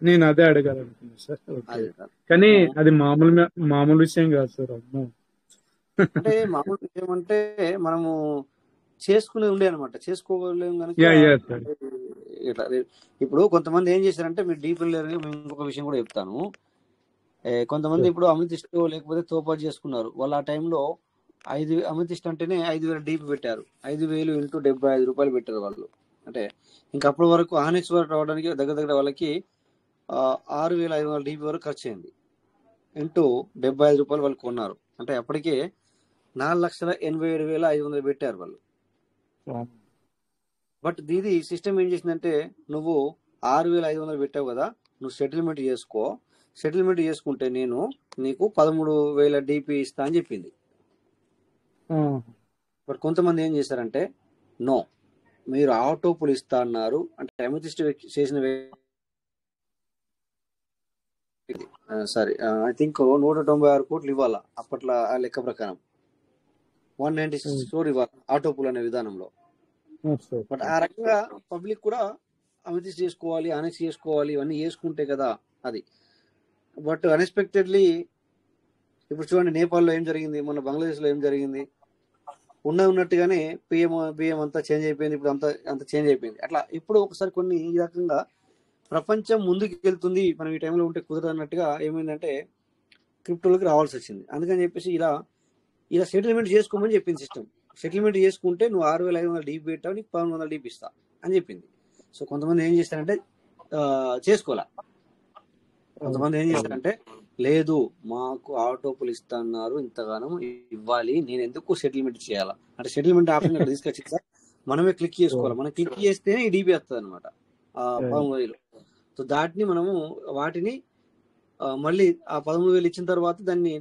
[SPEAKER 6] నేను అదే అడగాలనుకున్నా సార్. కానీ అది మామూలు విషయం కాదు సార్. అమ్మో,
[SPEAKER 1] అంటే మామూలు విషయం అంటే మనము చేసుకునేది ఉండే అనమాట, చేసుకోలేము కనుక. ఇట్లా ఇప్పుడు కొంతమంది ఏం చేశారంటే, మీరు డీప్ లేరు. ఇంకొక విషయం కూడా చెప్తాను. కొంతమంది ఇప్పుడు అమితిస్ట్ లేకపోతే తోపాటు చేసుకున్నారు. వాళ్ళు ఆ టైంలో అమితిస్ట్ అంటేనే 5,000 డీపీ పెట్టారు. 5,000 ఇంటూ 75 రూపాయలు పెట్టారు వాళ్ళు. అంటే ఇంకా అప్పటి వరకు ఆనెక్స్ వరకు రావడానికి దగ్గర వాళ్ళకి 6,500 డీపీ వరకు ఖర్చు అయింది. ఇంటూ 75 రూపాయలు వాళ్ళు కొన్నారు. అంటే అప్పటికే 4,87,500 పెట్టారు వాళ్ళు. బట్ దీది సిస్టమ్ ఏం చేసిందంటే, నువ్వు 6,500 పెట్టావు కదా, నువ్వు సెటిల్మెంట్ చేసుకో, సెటిల్మెంట్ చేసుకుంటే నేను నీకు 13,000 డీపీ ఇస్తా అని చెప్పింది. బట్ కొంతమంది ఏం చేశారంటే, నో మీరు ఆటోపులు ఇస్తా అన్నారు. అంటే అమితిస్ట్ చేసిన సారీ ఐ థింక్ 196 కోట్లు ఇవ్వాలా అప్పట్లో ఆ లెక్క ప్రకారం. 196 crore ఇవ్వాలి ఆటోపుల్ అనే విధానంలో. బట్ ఆ రకంగా పబ్లిక్ కూడా అమితిస్ట్ చేసుకోవాలి, అనెక్స్ చేసుకోవాలి, ఇవన్నీ చేసుకుంటే కదా అది. బట్ అన్ఎక్స్పెక్టెడ్లీ ఇప్పుడు చూడండి, నేపాల్లో ఏం జరిగింది, మొన్న బంగ్లాదేశ్లో ఏం జరిగింది. ఉన్నట్టుగానే బియ్యం అంతా చేంజ్ అయిపోయింది. ఇప్పుడు అంత చేంజ్ అయిపోయింది. అట్లా ఇప్పుడు ఒకసారి కొన్ని ఈ రకంగా ప్రపంచం ముందుకు వెళ్తుంది, మనం ఈ టైంలో ఉంటే కుదరన్నట్టుగా ఏమైందంటే క్రిప్టోలోకి రావాల్సి వచ్చింది. అందుకని చెప్పేసి ఇలా సెటిల్మెంట్ చేసుకోమని చెప్పింది సిస్టమ్. సెటిల్మెంట్ చేసుకుంటే నువ్వు 6,500 డీపీ పెట్టావు, నీకు 1,100 డీపీ ఇస్తా అని చెప్పింది. సో కొంతమంది ఏం చేస్తారంటే చేసుకోవాలా, కొంతమంది ఏం చేస్తారంటే లేదు మాకు ఆటోపులు ఇస్తా అన్నారు, ఇంతగానం ఇవ్వాలి, నేను ఎందుకు సెటిల్మెంట్ చేయాలా అంటే సెటిల్మెంట్ ఆప్షన్ ఇక్కడ తీసుకొచ్చి సార్ మనమే క్లిక్ చేసుకోవాలి. మనం క్లిక్ చేస్తేనే ఈ డీపీ వస్తుంది అనమాట 13,000. సో వాటిని మళ్ళీ ఆ 13,000 ఇచ్చిన తర్వాత దాన్ని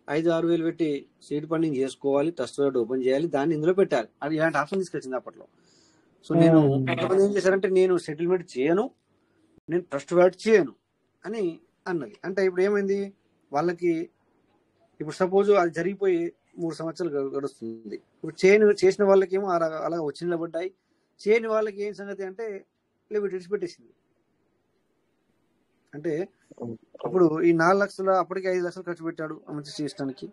[SPEAKER 1] 5,000-6,000 పెట్టి సీడ్ ఫండింగ్ చేసుకోవాలి, ట్రస్ట్ వాలెట్ ఓపెన్ చేయాలి, దాన్ని ఇందులో పెట్టాలి. అది ఇలాంటి ఆప్షన్ తీసుకొచ్చింది అప్పట్లో. సో నేను కొంతమంది ఏం చేశారంటే, నేను సెటిల్మెంట్ చేయను, నేను ట్రస్ట్ వాలెట్ చేయను అని అన్నది. అంటే ఇప్పుడు ఏమైంది వాళ్ళకి, ఇప్పుడు సపోజ్ అది జరిగిపోయి 3 సంవత్సరాలు గడుస్తుంది. ఇప్పుడు చేసిన వాళ్ళకేమో అలా వచ్చి నిలబడ్డాయి, చేయని వాళ్ళకి ఏం సంగతి అంటే లిమిట్ పెట్టేసింది. అంటే ఇప్పుడు ఈ 4 లక్షల అప్పటికి 5 లక్షలు ఖర్చు పెట్టాడు అమెథిస్ట్ చేయడానికి.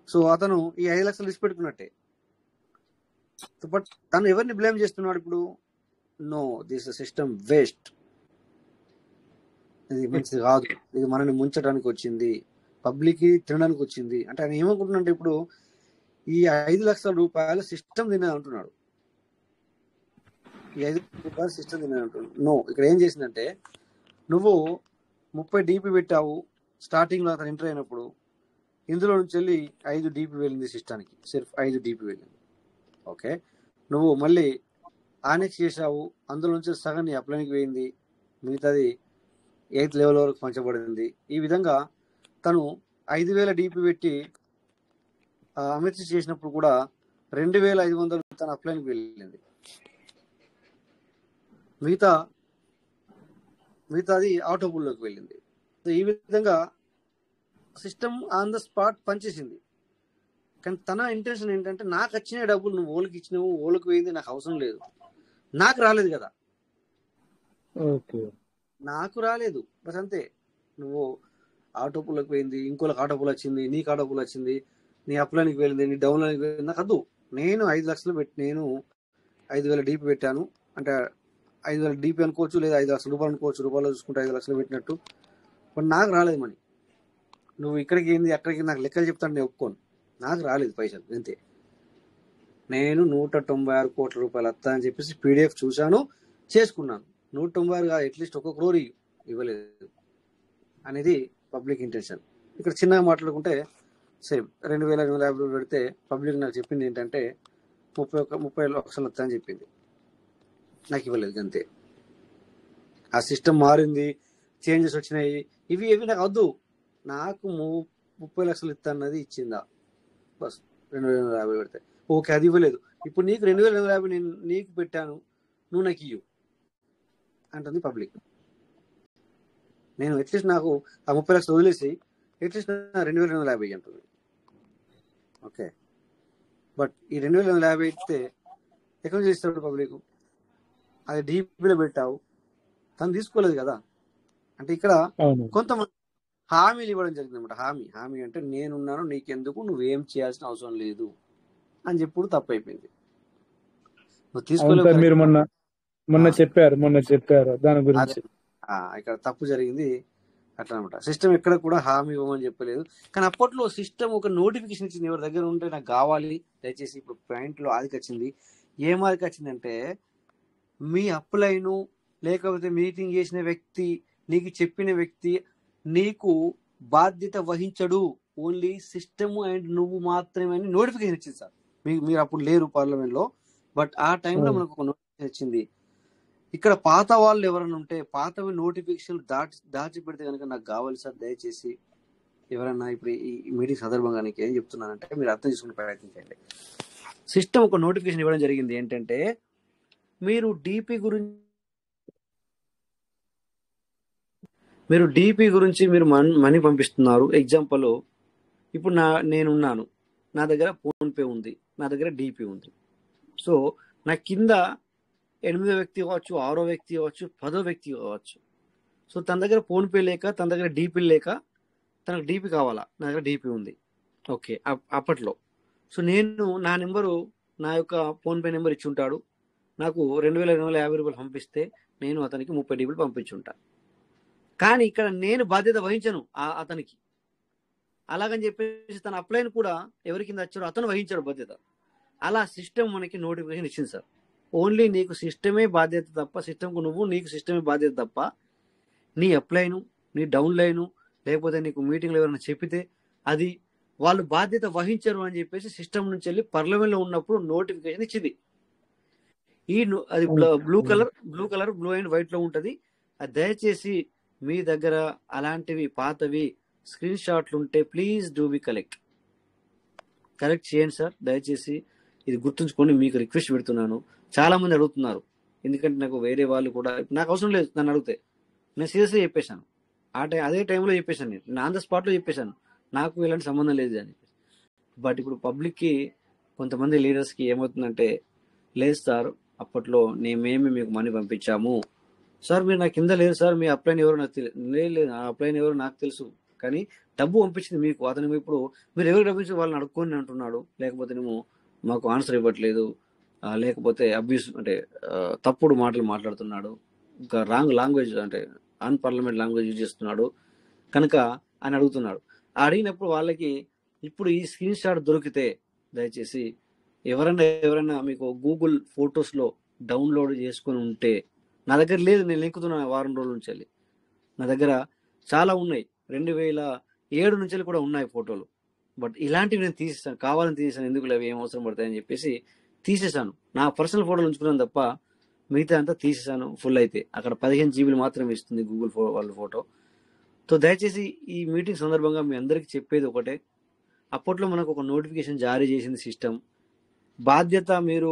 [SPEAKER 1] సో అతను ఈ 5 లక్షలు తీసి పెట్టుకున్నట్టే. బట్ తను ఎవరిని బ్లేమ్ చేస్తున్నాడు ఇప్పుడు? నో, దిస్ సిస్టమ్ వేస్ట్, ఇది మంచిది కాదు, ఇది మనల్ని ముంచడానికి వచ్చింది, పబ్లిక్ తినడానికి వచ్చింది అంటే ఆయన ఏమనుకుంటున్నాడు ఇప్పుడు? ఈ 5 లక్షల రూపాయలు సిస్టమ్ తినేది అంటున్నాడు. ఈ 5 లక్షల రూపాయలు సిస్టమ్ తినేది అంటున్నాడు. నో, ఇక్కడ ఏం చేసిందంటే, నువ్వు 30 DP పెట్టావు స్టార్టింగ్ లో అతను ఎంటర్ అయినప్పుడు, ఇందులో నుంచి వెళ్ళి 5 DP వెళ్ళింది సిస్టానికి, సిర్ఫ్ 5 DP వెళ్ళింది. ఓకే, నువ్వు మళ్ళీ ఆనెక్స్ చేసావు, అందులో నుంచి సగం నీ అప్లైన్కి పోయింది, మిగతాది 8th లెవెల్ వరకు పంచబడింది. ఈ విధంగా తను 5,000 DP పెట్టి అమెథిస్ట్ చేసినప్పుడు కూడా 2,500 తన అప్లైన్కి వెళ్ళింది, మిగతాది ఆటో పూల్లోకి వెళ్ళింది. సో ఈ విధంగా సిస్టమ్ ఆన్ ద స్పాట్ పనిచేసింది. కానీ తన ఇంటెన్షన్ ఏంటంటే, నాకు వచ్చిన డబ్బులు నువ్వు ఓళ్ళకి ఇచ్చినావు, ఓళ్ళకి పోయింది, నాకు అవసరం లేదు, నాకు రాలేదు కదా, నాకు రాలేదు బస్ అంతే. నువ్వు ఆటో పూల్లోకి పోయింది, ఇంకోళ్ళకి ఆటో పూల్ వచ్చింది, నీకు ఆటో పూల్ వచ్చింది, నీ అప్లైన్కి వెళ్ళింది, నీ డౌన్లైన్కి వెళ్ళింది, నాకు వద్దు. నేను 5 లక్షలు పెట్టి నేను 5,000 DP పెట్టాను అంటే 5,000 DP అనుకోవచ్చు, లేదా 5 లక్షల రూపాయలు అనుకోవచ్చు, రూపాయలు చూసుకుంటే 5 లక్షలు పెట్టినట్టు. బట్ నాకు రాలేదు మనీ. నువ్వు ఇక్కడికి ఏంది అక్కడికి నాకు లెక్కలు చెప్తాను, నేను ఒప్పుకోను, నాకు రాలేదు పైసలు అంతే. నేను 196 కోట్ల రూపాయలు వస్తా అని చెప్పేసి PDF చూశాను, చేసుకున్నాను. 196 కాదు, అట్లీస్ట్ 1 crore ఇవ్వలేదు అనేది పబ్లిక్ ఇంటెన్షన్. ఇక్కడ చిన్నగా మాట్లాడుకుంటే సేమ్ 2,250 పెడితే పబ్లిక్ నాకు చెప్పింది ఏంటంటే 30 లక్షలు వస్తా అని చెప్పింది, నాకు ఇవ్వలేదు అంతే. ఆ సిస్టమ్ మారింది, చేంజెస్ వచ్చినాయి, ఇవి నాకు వద్దు, నాకు 30 లక్షలు ఇస్తా అన్నది ఇచ్చిందా, బస్ 2,250 పెడితే ఓకే, అది ఇవ్వలేదు. ఇప్పుడు నీకు 2,250 నేను నీకు పెట్టాను, నువ్వు నాకు ఇవ్వు అంటుంది పబ్లిక్. నేను అట్లీస్ట్ నాకు ఆ 30 లక్షలు వదిలేసి అట్లీస్ట్ 2,250 అంటుంది. ఓకే, బట్ ఈ 2,250 ఇస్తే ఎక్కడ చేస్తాడు పబ్లిక్? అది DPలో పెట్టావు, తను తీసుకోలేదు కదా. అంటే ఇక్కడ కొంతమంది హామీలు ఇవ్వడం జరిగింది అనమాట. హామీ అంటే నేనున్నాను, నీకెందుకు, నువ్వేం చేయాల్సిన అవసరం లేదు అని చెప్పుడు తప్పైపోయింది. నువ్వు తీసుకోలేదు,
[SPEAKER 6] మీరు మొన్న చెప్పారు దాని గురించి.
[SPEAKER 1] ఇక్కడ తప్పు జరిగింది అట్లా అనమాట. సిస్టమ్ ఎక్కడ కూడా హామీ ఇవ్వమని చెప్పలేదు. కానీ అప్పట్లో సిస్టమ్ ఒక నోటిఫికేషన్ ఇచ్చింది, ఎవరి దగ్గర ఉంటే నాకు కావాలి దయచేసి. ఇప్పుడు పాయింట్లో ఆదికి వచ్చింది. ఏం ఆదికి వచ్చిందంటే, మీ అప్లైను లేకపోతే మీటింగ్ చేసిన వ్యక్తి, నీకు చెప్పిన వ్యక్తి నీకు బాధ్యత వహించడు, ఓన్లీ సిస్టమ్ అండ్ నువ్వు మాత్రమే అని నోటిఫికేషన్ ఇచ్చింది సార్. మీరు అప్పుడు లేరు పార్లమెంట్ లో, బట్ ఆ టైంలో మనకు ఒక నోటిఫికేషన్ వచ్చింది. ఇక్కడ పాత వాళ్ళు ఎవరైనా ఉంటే పాతవి నోటిఫికేషన్ దాచి పెడితే కనుక నాకు కావాలి సార్ దయచేసి. ఎవరన్నా ఇప్పుడు ఈ మీటింగ్ సందర్భంగా నీకు ఏం చెప్తున్నానంటే, మీరు అర్థం చేసుకునే ప్రయత్నించండి. సిస్టమ్ ఒక నోటిఫికేషన్ ఇవ్వడం జరిగింది ఏంటంటే, మీరు DP గురించి మీరు మనీ పంపిస్తున్నారు. ఎగ్జాంపుల్, ఇప్పుడు నేనున్నాను, నా దగ్గర ఫోన్పే ఉంది, నా దగ్గర DP ఉంది. సో నా కింద 8వ వ్యక్తి కావచ్చు, 6వ వ్యక్తి కావచ్చు, 10వ వ్యక్తి కావచ్చు. సో తన దగ్గర ఫోన్పే లేక, తన దగ్గర DP లేక, తనకు DP కావాలా, నా దగ్గర DP ఉంది. ఓకే, అప్పట్లో సో నేను నా నెంబరు, నా యొక్క ఫోన్పే నెంబర్ ఇచ్చి ఉంటాడు, నాకు 2,250 రూపాయలు పంపిస్తే నేను అతనికి 30 DP పంపించుంటా. కానీ ఇక్కడ నేను బాధ్యత వహించను అతనికి. అలాగని చెప్పేసి తన అప్లైన్ కూడా ఎవరి కింద వచ్చాడో అతను వహించాడు బాధ్యత. అలా సిస్టమ్ మనకి నోటిఫికేషన్ ఇచ్చింది సార్. ఓన్లీ నీకు సిస్టమే బాధ్యత తప్ప, సిస్టమ్కు నీకు సిస్టమే బాధ్యత తప్ప, నీ అప్లైను, నీ డౌన్ లైను, లేకపోతే నీకు మీటింగ్లో ఎవరైనా చెప్పితే అది వాళ్ళు బాధ్యత వహించరు అని చెప్పేసి సిస్టమ్ నుంచి వెళ్ళి పార్లమెంట్లో ఉన్నప్పుడు నోటిఫికేషన్ ఇచ్చింది. అది బ్లూ అండ్ వైట్ లో ఉంటది. అది దయచేసి మీ దగ్గర అలాంటివి పాతవి స్క్రీన్ షాట్లు ఉంటే ప్లీజ్ డూ బి కలెక్ట్ చేయండి సార్ దయచేసి. ఇది గుర్తుంచుకొని మీకు రిక్వెస్ట్ పెడుతున్నాను. చాలా మంది అడుగుతున్నారు, ఎందుకంటే నాకు వేరే వాళ్ళు కూడా, నాకు అవసరం లేదు నన్ను అడిగితే, నేను సీరియస్గా చెప్పేశాను. అదే టైంలో చెప్పేశాను, నేను ఆన్ ద స్పాట్లో చెప్పేశాను, నాకు ఎలాంటి సంబంధం లేదు అని. బట్ ఇప్పుడు పబ్లిక్కి, కొంతమంది లీడర్స్కి ఏమవుతుందంటే, లేదు సార్ అప్పట్లో మేమే మీకు మనీ పంపించాము, సార్ మీరు నా కింద లేదు సార్, మీ అప్లైన్ ఎవరో నాకు తెలియదు. లేదు, ఆ అప్లైన్ ఎవరో నాకు తెలుసు, కానీ డబ్బు పంపించింది మీకు. అతను ఇప్పుడు మీరు ఎవరికి డబ్బు ఇచ్చి వాళ్ళని అడుక్కొని అంటున్నాడు, లేకపోతేనేమో మాకు ఆన్సర్ ఇవ్వట్లేదు, లేకపోతే అబ్యూస్ అంటే తప్పుడు మాటలు మాట్లాడుతున్నాడు, ఇంకా రాంగ్ లాంగ్వేజ్ అంటే అన్పార్లమెంట్ లాంగ్వేజ్ యూజ్ చేస్తున్నాడు కనుక అని అడుగుతున్నాడు. అడిగినప్పుడు వాళ్ళకి ఇప్పుడు ఈ స్క్రీన్ షాట్ దొరికితే దయచేసి ఎవరైనా మీకు గూగుల్ ఫొటోస్లో డౌన్లోడ్ చేసుకొని ఉంటే, నా దగ్గర లేదు, నేను లింకుతున్నా వారం రోజుల నుంచి వెళ్ళి, నా దగ్గర చాలా ఉన్నాయి, 2007 నుంచి కూడా ఉన్నాయి ఫోటోలు. బట్ ఇలాంటివి నేను తీసేసాను, కావాలని తీసేసాను, ఎందుకు లేవు, ఏం అవసరం పడతాయని చెప్పేసి తీసేసాను. నా పర్సనల్ ఫోటోలు ఉంచుకున్నాను తప్ప మిగతా అంతా తీసేసాను. ఫుల్ అయితే అక్కడ 15 GB మాత్రమే ఇస్తుంది గూగుల్ వాళ్ళ ఫోటో. సో దయచేసి ఈ మీటింగ్ సందర్భంగా మీ అందరికీ చెప్పేది ఒకటే, అప్పట్లో మనకు ఒక నోటిఫికేషన్ జారీ చేసింది సిస్టమ్. బాధ్యత మీరు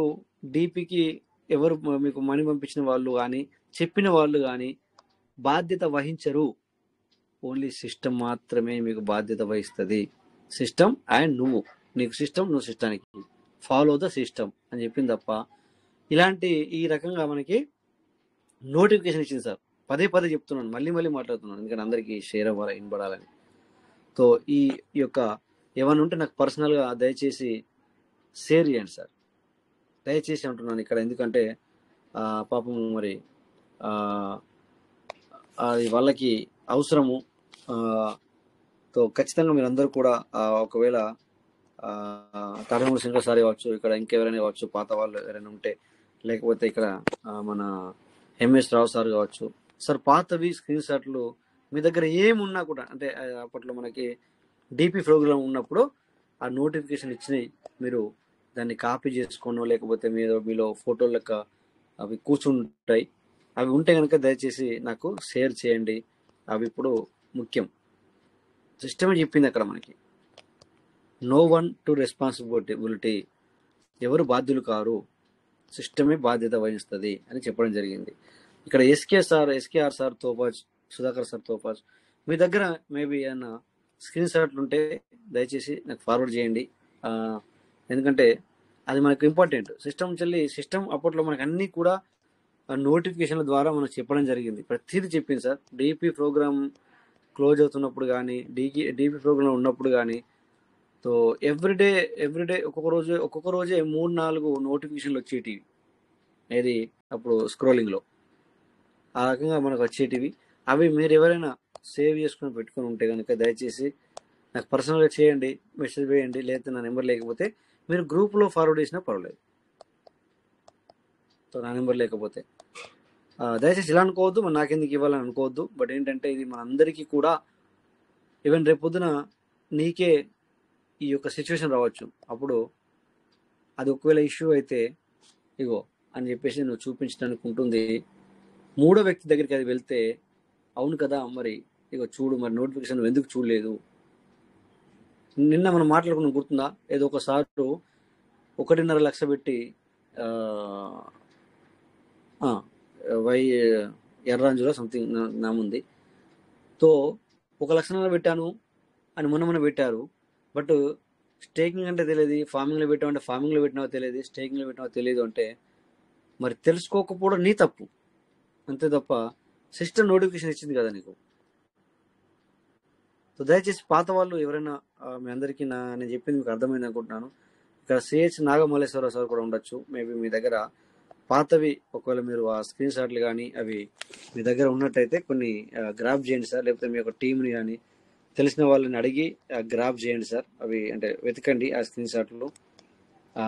[SPEAKER 1] డీపీకి ఎవరు మీకు మనీ పంపించిన వాళ్ళు కానీ చెప్పిన వాళ్ళు కానీ బాధ్యత వహించరు. ఓన్లీ సిస్టమ్ మాత్రమే మీకు బాధ్యత వహిస్తుంది. సిస్టమ్ అండ్ నీకు సిస్టమ్, నువ్వు సిస్టానికి ఫాలో ద సిస్టమ్ అని చెప్పింది తప్ప ఇలాంటి ఈ రకంగా మనకి నోటిఫికేషన్ ఇచ్చింది సార్. పదే చెప్తున్నాను, మళ్ళీ మాట్లాడుతున్నాను, ఎందుకంటే అందరికీ షేర్ అవ్వాలి, వినబడాలని. సో ఈ యొక్క ఏమైనా ఉంటే నాకు పర్సనల్గా దయచేసి షేర్ చేయండి సార్, దయచేసి అంటున్నాను ఇక్కడ. ఎందుకంటే పాపం మరి అది వాళ్ళకి అవసరము. తో ఖచ్చితంగా మీరందరూ కూడా ఒకవేళ తాడమూడి శంకర్ సార్ కావచ్చు, ఇక్కడ ఇంకెవరైనా కావచ్చు, పాత వాళ్ళు ఎవరైనా ఉంటే, లేకపోతే ఇక్కడ మన ఎంఎస్ రావు సార్ కావచ్చు, సార్ పాతవి స్క్రీన్ షాట్లు మీ దగ్గర ఏమున్నా కూడా, అంటే అప్పట్లో మనకి డిపి ప్రోగ్రామ్ ఉన్నప్పుడు ఆ నోటిఫికేషన్ ఇచ్చినాయి, మీరు దాన్ని కాపీ చేసుకోనో లేకపోతే మీలో ఫోటో లెక్క అవి కూర్చుంటాయి, అవి ఉంటే కనుక దయచేసి నాకు షేర్ చేయండి. అవి ఇప్పుడు ముఖ్యం. సిస్టమే చెప్పింది అక్కడ మనకి, నో వన్ టు రెస్పాన్సిబిలిటీ, ఎవరు బాధ్యులు కారు, సిస్టమే బాధ్యత వహిస్తుంది అని చెప్పడం జరిగింది. ఇక్కడ ఎస్కేఆర్ సార్ తోపాజ్, సుధాకర్ సార్ తోపాజ్, మీ దగ్గర మేబీ ఏమన్నా స్క్రీన్ షాట్లు ఉంటే దయచేసి నాకు ఫార్వర్డ్ చేయండి. ఎందుకంటే అది మనకు ఇంపార్టెంట్. సిస్టమ్ అప్పట్లో మనకు అన్నీ కూడా నోటిఫికేషన్ల ద్వారా మనకు చెప్పడం జరిగింది, ప్రతిదీ చెప్పింది సార్. డిపి ప్రోగ్రామ్ క్లోజ్ అవుతున్నప్పుడు కానీ, డిపి ప్రోగ్రామ్ ఉన్నప్పుడు కానీ, సో ఎవ్రీడే ఒక్కొక్క రోజే 3-4 నోటిఫికేషన్లు వచ్చేటివి. ఏది అప్పుడు స్క్రోలింగ్లో ఆ రకంగా మనకు వచ్చేటివి. అవి మీరు ఎవరైనా సేవ్ చేసుకుని పెట్టుకుని ఉంటే కనుక దయచేసి నాకు పర్సనల్గా చేయండి, మెసేజ్ వేయండి, లేకపోతే నా నెంబర్ లేకపోతే మీరు గ్రూప్లో ఫార్వర్డ్ చేసినా పర్వాలేదు. సో నా నెంబర్ లేకపోతే దయచేసి ఇలా అనుకోవద్దు, మరి నాకెందుకు ఇవ్వాలని అనుకోవద్దు. బట్ ఏంటంటే ఇది మన అందరికీ కూడా, ఈవెన్ రేపొద్దున నీకే ఈ యొక్క సిచ్యువేషన్ రావచ్చు, అప్పుడు అది ఒకవేళ ఇష్యూ అయితే ఇగో అని చెప్పేసి నువ్వు చూపించడానికి ఉంటుంది. మూడో వ్యక్తి దగ్గరికి అది వెళ్తే, అవును కదా మరి ఇగో చూడు, మరి నోటిఫికేషన్ నువ్వు ఎందుకు చూడలేదు, నిన్న మనం మాట్లాడుకున్న గుర్తుందా, ఏదో ఒకసారి 1.5 లక్ష పెట్టి ఎర్రాంజులో సంథింగ్ నాముంది, తో 1 లక్షన్నర పెట్టాను అని మొన్న పెట్టారు. బట్ స్టేకింగ్ అంటే తెలియదు, ఫార్మింగ్లో పెట్టామంటే ఫార్మింగ్లో పెట్టినావో తెలియదు, స్టేకింగ్లో పెట్టినావో తెలియదు అంటే మరి తెలుసుకోకపోవడం నీ తప్పు అంతే తప్ప సిస్టమ్ నోటిఫికేషన్ ఇచ్చింది కదా నీకు. సో దయచేసి పాత వాళ్ళు ఎవరైనా, మీ అందరికీ నేను చెప్పింది మీకు అర్థమైంది అనుకుంటున్నాను. ఇక్కడ సిహెచ్ నాగమల్లేశ్వరరావు సార్ కూడా ఉండొచ్చు, మేబీ మీ దగ్గర పాతవి ఒకవేళ మీరు ఆ స్క్రీన్ షాట్లు కానీ అవి మీ దగ్గర ఉన్నట్టయితే కొన్ని గ్రాప్ చేయండి సార్, లేకపోతే మీ యొక్క టీంని కానీ తెలిసిన వాళ్ళని అడిగి గ్రాప్ చేయండి సార్. అవి అంటే వెతకండి ఆ స్క్రీన్ షాట్లు.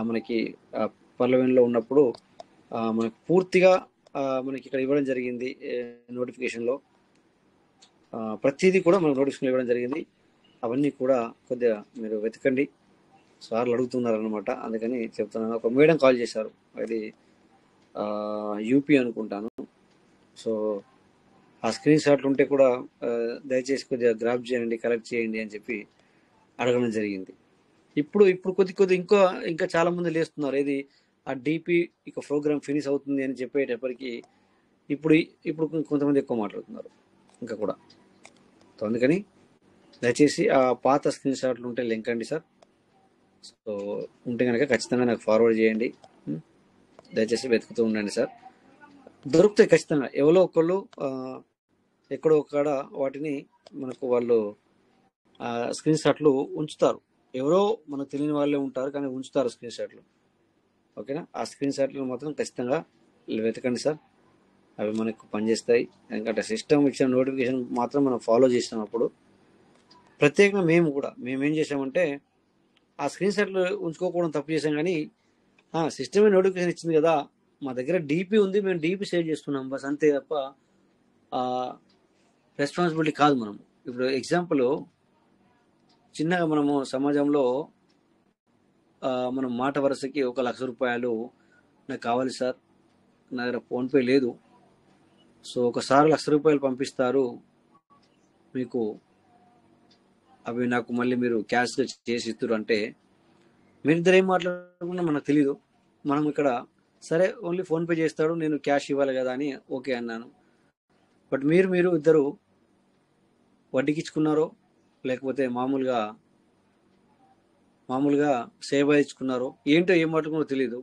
[SPEAKER 1] మనకి పార్లమెంట్లో ఉన్నప్పుడు మనకు పూర్తిగా మనకి ఇక్కడ ఇవ్వడం జరిగింది నోటిఫికేషన్లో, ప్రతిదీ కూడా మనకు నోటిఫికేషన్ ఇవ్వడం జరిగింది. అవన్నీ కూడా కొద్దిగా మీరు వెతకండి, సార్లు అడుగుతున్నారు అనమాట, అందుకని చెప్తున్నాను. ఒక మేడం కాల్ చేశారు, అది యూపీ అనుకుంటాను. సో ఆ స్క్రీన్ షాట్లు ఉంటే కూడా దయచేసి కొద్దిగా గ్రాప్ చేయండి, కలెక్ట్ చేయండి అని చెప్పి అడగడం జరిగింది. ఇప్పుడు కొద్ది ఇంకా చాలా మంది లేస్తున్నారు, ఏది ఆ డిపి ఇక ప్రోగ్రామ్ ఫినిష్ అవుతుంది అని చెప్పేటప్పటికి ఇప్పుడు కొంతమంది ఎక్కువ మాట్లాడుతున్నారు ఇంకా కూడా. సో అందుకని దయచేసి ఆ పాత స్క్రీన్ షాట్లు ఉంటే లింక్ అండి సార్. సో ఉంటే కనుక ఖచ్చితంగా నాకు ఫార్వర్డ్ చేయండి, దయచేసి వెతుకుతూ ఉండండి సార్. దొరుకుతాయి ఖచ్చితంగా. ఎవరో ఒకళ్ళు ఎక్కడో ఒక్కడ వాటిని మనకు వాళ్ళు స్క్రీన్ షాట్లు ఉంచుతారు. ఎవరో మనకు తెలియని వాళ్ళే ఉంటారు, కానీ ఉంచుతారు స్క్రీన్ షాట్లు. ఓకేనా? ఆ స్క్రీన్ షాట్లు మాత్రం ఖచ్చితంగా వెతకండి సార్, అవి మనకు పనిచేస్తాయి. ఎందుకంటే సిస్టమ్ ఇచ్చిన నోటిఫికేషన్ మాత్రం మనం ఫాలో చేసినప్పుడు ప్రత్యేకంగా మేమేం చేసామంటే ఆ స్క్రీన్ షాట్లు ఉంచుకోకపోవడం తప్పు చేసాం, కానీ సిస్టమే నోటిఫికేషన్ ఇచ్చింది కదా, మా దగ్గర డీపీ ఉంది, మేము డీపీ షేర్ చేస్తున్నాం బస్, అంతే తప్ప రెస్పాన్సిబిలిటీ కాదు. మనం ఇప్పుడు ఎగ్జాంపుల్ చిన్నగా మనము సమాజంలో మనం మాట వరుసకి 1,00,000 రూపాయలు నాకు కావాలి సార్, నా దగ్గర ఫోన్పే లేదు, సో ఒకసారి 1,00,000 రూపాయలు పంపిస్తారు మీకు, అవి నాకు మళ్ళీ మీరు క్యాష్గా చేసి ఇస్తారు అంటే మీరిద్దరు ఏం మాట్లాడుకున్నా మనకు తెలీదు. మనం ఇక్కడ సరే ఓన్లీ ఫోన్పే చేస్తాడు, నేను క్యాష్ ఇవ్వాలి కదా అని ఓకే అన్నాను. బట్ మీరు ఇద్దరు వడ్డీకి ఇచ్చుకున్నారో లేకపోతే మామూలుగా సేవ ఇచ్చుకున్నారో ఏంటో ఏం మాట్లాడుకున్నారో తెలీదు.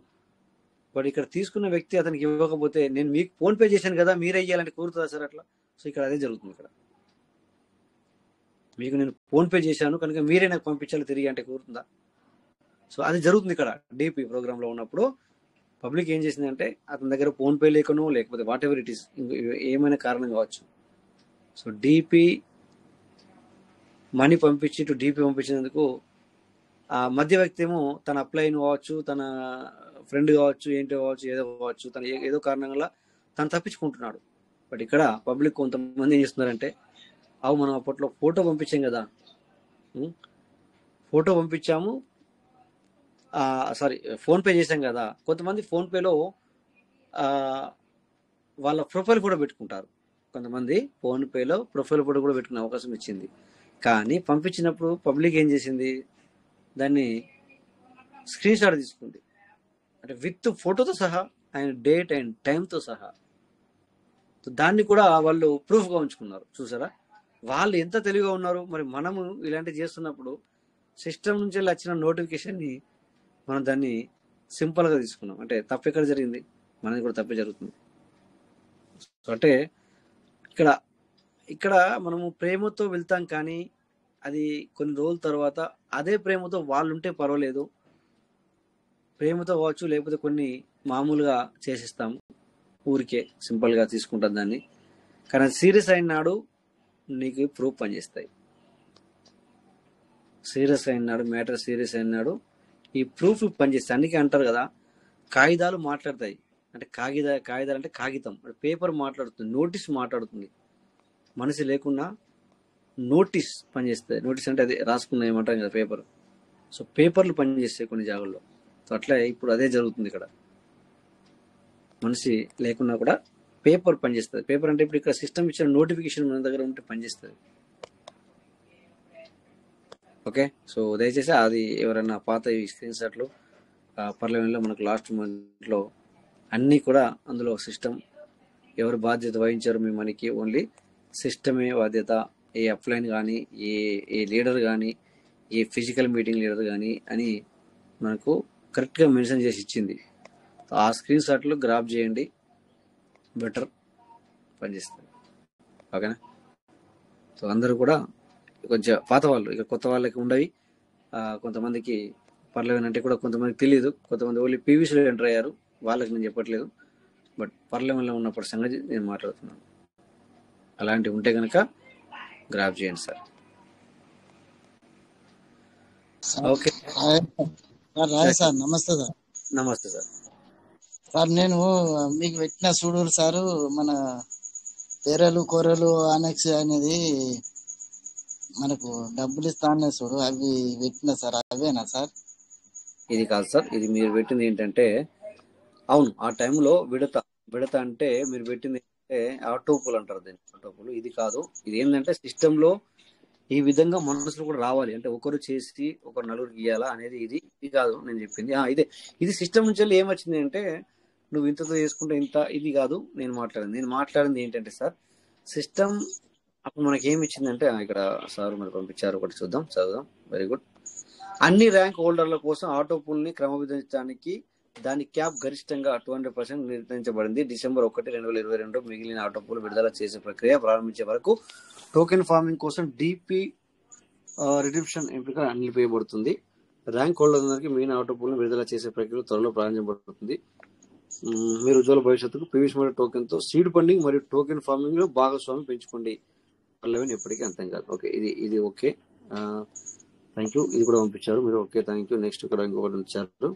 [SPEAKER 1] బట్ ఇక్కడ తీసుకున్న వ్యక్తి అతనికి ఇవ్వకపోతే నేను మీకు ఫోన్పే చేశాను కదా మీరే ఇవ్వాలంటే కూరుతుందా సార్ అట్లా? సో ఇక్కడ అదే జరుగుతుంది. ఇక్కడ మీకు నేను ఫోన్పే చేశాను కనుక మీరే నాకు పంపించాలి తిరిగి అంటే కూరుతుందా? సో అది జరుగుతుంది ఇక్కడ. డీపీ ప్రోగ్రాంలో ఉన్నప్పుడు పబ్లిక్ ఏం చేసిందంటే అతని దగ్గర ఫోన్పే లేకనో లేకపోతే వాట్ ఎవర్ ఇట్ ఈస్ ఏమైనా కారణం కావచ్చు, సో డీపీ మనీ పంపించి టు డీపీ పంపించినందుకు ఆ మధ్య వ్యక్తి ఏమో తన అప్లైన్ కావచ్చు, తన ఫ్రెండ్ కావచ్చు, ఏంటో కావచ్చు, ఏదో కావచ్చు, తన ఏదో కారణం వల్ల తను తప్పించుకుంటున్నాడు. బట్ ఇక్కడ పబ్లిక్ కొంతమంది ఏం చేస్తున్నారంటే మనం అప్పట్లో ఫోటో పంపించాం కదా, ఫోటో పంపించాము ఫోన్పే చేశాం కదా, కొంతమంది ఫోన్పేలో వాళ్ళ ప్రొఫైల్ ఫోటో పెట్టుకుంటారు. కొంతమంది ఫోన్పేలో ప్రొఫైల్ ఫోటో కూడా పెట్టుకునే అవకాశం ఇచ్చింది. కానీ పంపించినప్పుడు పబ్లిక్ ఏం చేసింది, దాన్ని స్క్రీన్ షాట్ తీసుకుంది, అంటే విత్ ఫోటోతో సహా ఆయన డేట్ అండ్ టైంతో సహా. దాన్ని కూడా వాళ్ళు ప్రూఫ్గా ఉంచుకున్నారు. చూసారా వాళ్ళు ఎంత తెలివిగా ఉన్నారు. మరి మనము ఇలాంటివి చేస్తున్నప్పుడు సిస్టమ్ నుంచి వచ్చిన నోటిఫికేషన్ని మనం దాన్ని సింపుల్గా తీసుకున్నాం అంటే తప్పు ఎక్కడ జరిగింది? మనది కూడా తప్పే జరుగుతుంది. అంటే ఇక్కడ మనము ప్రేమతో వెళ్తాం, కానీ అది కొన్ని రోజుల తర్వాత అదే ప్రేమతో వాళ్ళు ఉంటే పర్వాలేదు, ప్రేమతో కావచ్చు లేకపోతే కొన్ని మామూలుగా చేసేస్తాము, ఊరికే సింపుల్గా తీసుకుంటాం దాన్ని. కానీ సీరియస్ అయిన నాడు నీకు ప్రూఫ్ పనిచేస్తాయి. సీరియస్ అయినాడు, మ్యాటర్ సీరియస్ అయినాడు ఈ ప్రూఫ్ పనిచేస్తాయి. అందుకే అంటారు కదా కాగితాలు మాట్లాడతాయి అంటే కాగితాలు అంటే కాగితం, పేపర్ మాట్లాడుతుంది, నోటీస్ మాట్లాడుతుంది. మనిషి లేకున్నా నోటీస్ పనిచేస్తాయి. నోటీస్ అంటే అది రాసుకున్న ఏమంటాం కదా పేపర్. సో పేపర్లు పనిచేస్తాయి కొన్ని జాగాల్లో. సో అట్లా ఇప్పుడు అదే జరుగుతుంది ఇక్కడ. మనిషి లేకున్నా కూడా పేపర్ పనిచేస్తుంది. పేపర్ అంటే ఇప్పుడు ఇక్కడ సిస్టమ్ ఇచ్చిన నోటిఫికేషన్ మన దగ్గర ఉంటే పనిచేస్తుంది. ఓకే, సో దయచేసి అది ఎవరైనా పాత స్క్రీన్ షాట్లు పర్లేలో మనకు లాస్ట్ మంత్లో అన్నీ కూడా అందులో సిస్టమ్ ఎవరు బాధ్యత వహించారు మీ మనకి ఓన్లీ సిస్టమే బాధ్యత. ఏ అప్లైన్ కానీ ఏ లీడర్ కానీ ఏ ఫిజికల్ మీటింగ్ లీడర్ కానీ అని మనకు కరెక్ట్గా మెన్షన్ చేసి ఇచ్చింది. ఆ స్క్రీన్ షాట్లు గ్రాప్ చేయండి, బెటర్ పనిచేస్తుంది. ఓకేనా? సో అందరూ కూడా కొంచెం పాత వాళ్ళు, ఇక కొత్త వాళ్ళకి ఉండవి. కొంతమందికి పర్లేవనంటే కూడా కొంతమందికి తెలియదు, కొంతమంది ఓన్లీ పీవీసీలో ఎంటర్ అయ్యారు, వాళ్ళకి నేను చెప్పట్లేదు. బట్ పర్లేవన్లో ఉన్నప్పుడు సంగతి నేను మాట్లాడుతున్నాను. అలాంటివి ఉంటే కనుక గ్రాప్ చేయండి సార్. ఓకే
[SPEAKER 9] సార్, నమస్తే సార్.
[SPEAKER 1] నమస్తే సార్.
[SPEAKER 9] సార్ నేను మీకు పెట్టిన చూడూరు సారు మన తెరలు కొరలు అనెక్స్ అనేది మనకు డబ్బులు ఇస్తానే చూడు, అవి పెట్టిన సార్, అవేనా సార్?
[SPEAKER 1] ఇది కాదు సార్, ఇది మీరు పెట్టింది ఏంటంటే అవును ఆ టైంలో విడత అంటే మీరు పెట్టింది ఏంటంటే ఆటోపుల్ అంటారు దీన్ని, ఆటోపుల్. ఇది కాదు, ఇది ఏంటంటే సిస్టంలో ఈ విధంగా మనసులు కూడా రావాలి అంటే ఒకరు చేసి ఒకరు నలుగురికి ఇవ్వాలా అనేది ఇది కాదు నేను చెప్పింది. ఇది సిస్టమ్ నుంచి ఏమొచ్చింది అంటే నువ్వు ఇంతతో చేసుకుంటే ఇంత, ఇది కాదు నేను మాట్లాడింది ఏంటంటే సార్ సిస్టమ్ అప్పుడు మనకి ఏమి ఇచ్చిందంటే ఇక్కడ సార్ మరి పంపించారు, ఒకటి చదువుదాం. Very good. అన్ని ర్యాంక్ హోల్డర్ల కోసం ఆటోపుల్ని క్రమబద్ధీకరించడానికి దాని క్యాప్ గరిష్టంగా 200% నిర్ణయించబడింది. డిసెంబర్ 1, 2022 మిగిలిన ఆటో పూలు విడుదల చేసే ప్రక్రియ ప్రారంభించే వరకు టోకెన్ ఫార్మింగ్ కోసం డిపి రిడిప్షన్ ఎంపిక నిలిపివేయబడుతుంది. ర్యాంక్ హోల్డర్లందరికీ మిగిలిన ఆటో పూలను విడుదల చేసే ప్రక్రియ త్వరలో ప్రారంభించబడుతుంది. మీరు ఉజ్వల భవిష్యత్తుకు పీవీస్ మోడల్ టోకెన్ తో సీడ్ ఫండింగ్ మరియు టోకెన్ ఫార్మింగ్ లో భాగస్వామి పెంచుకోండి. పల్లవిని ఎప్పటికీ అంతం కాదు. ఓకే, ఇది ఓకే, థ్యాంక్ యూ. ఇది కూడా పంపించారు మీరు. Okay, thank you. నెక్స్ట్ ఇక్కడ ఇంకొకటి ఇచ్చారు.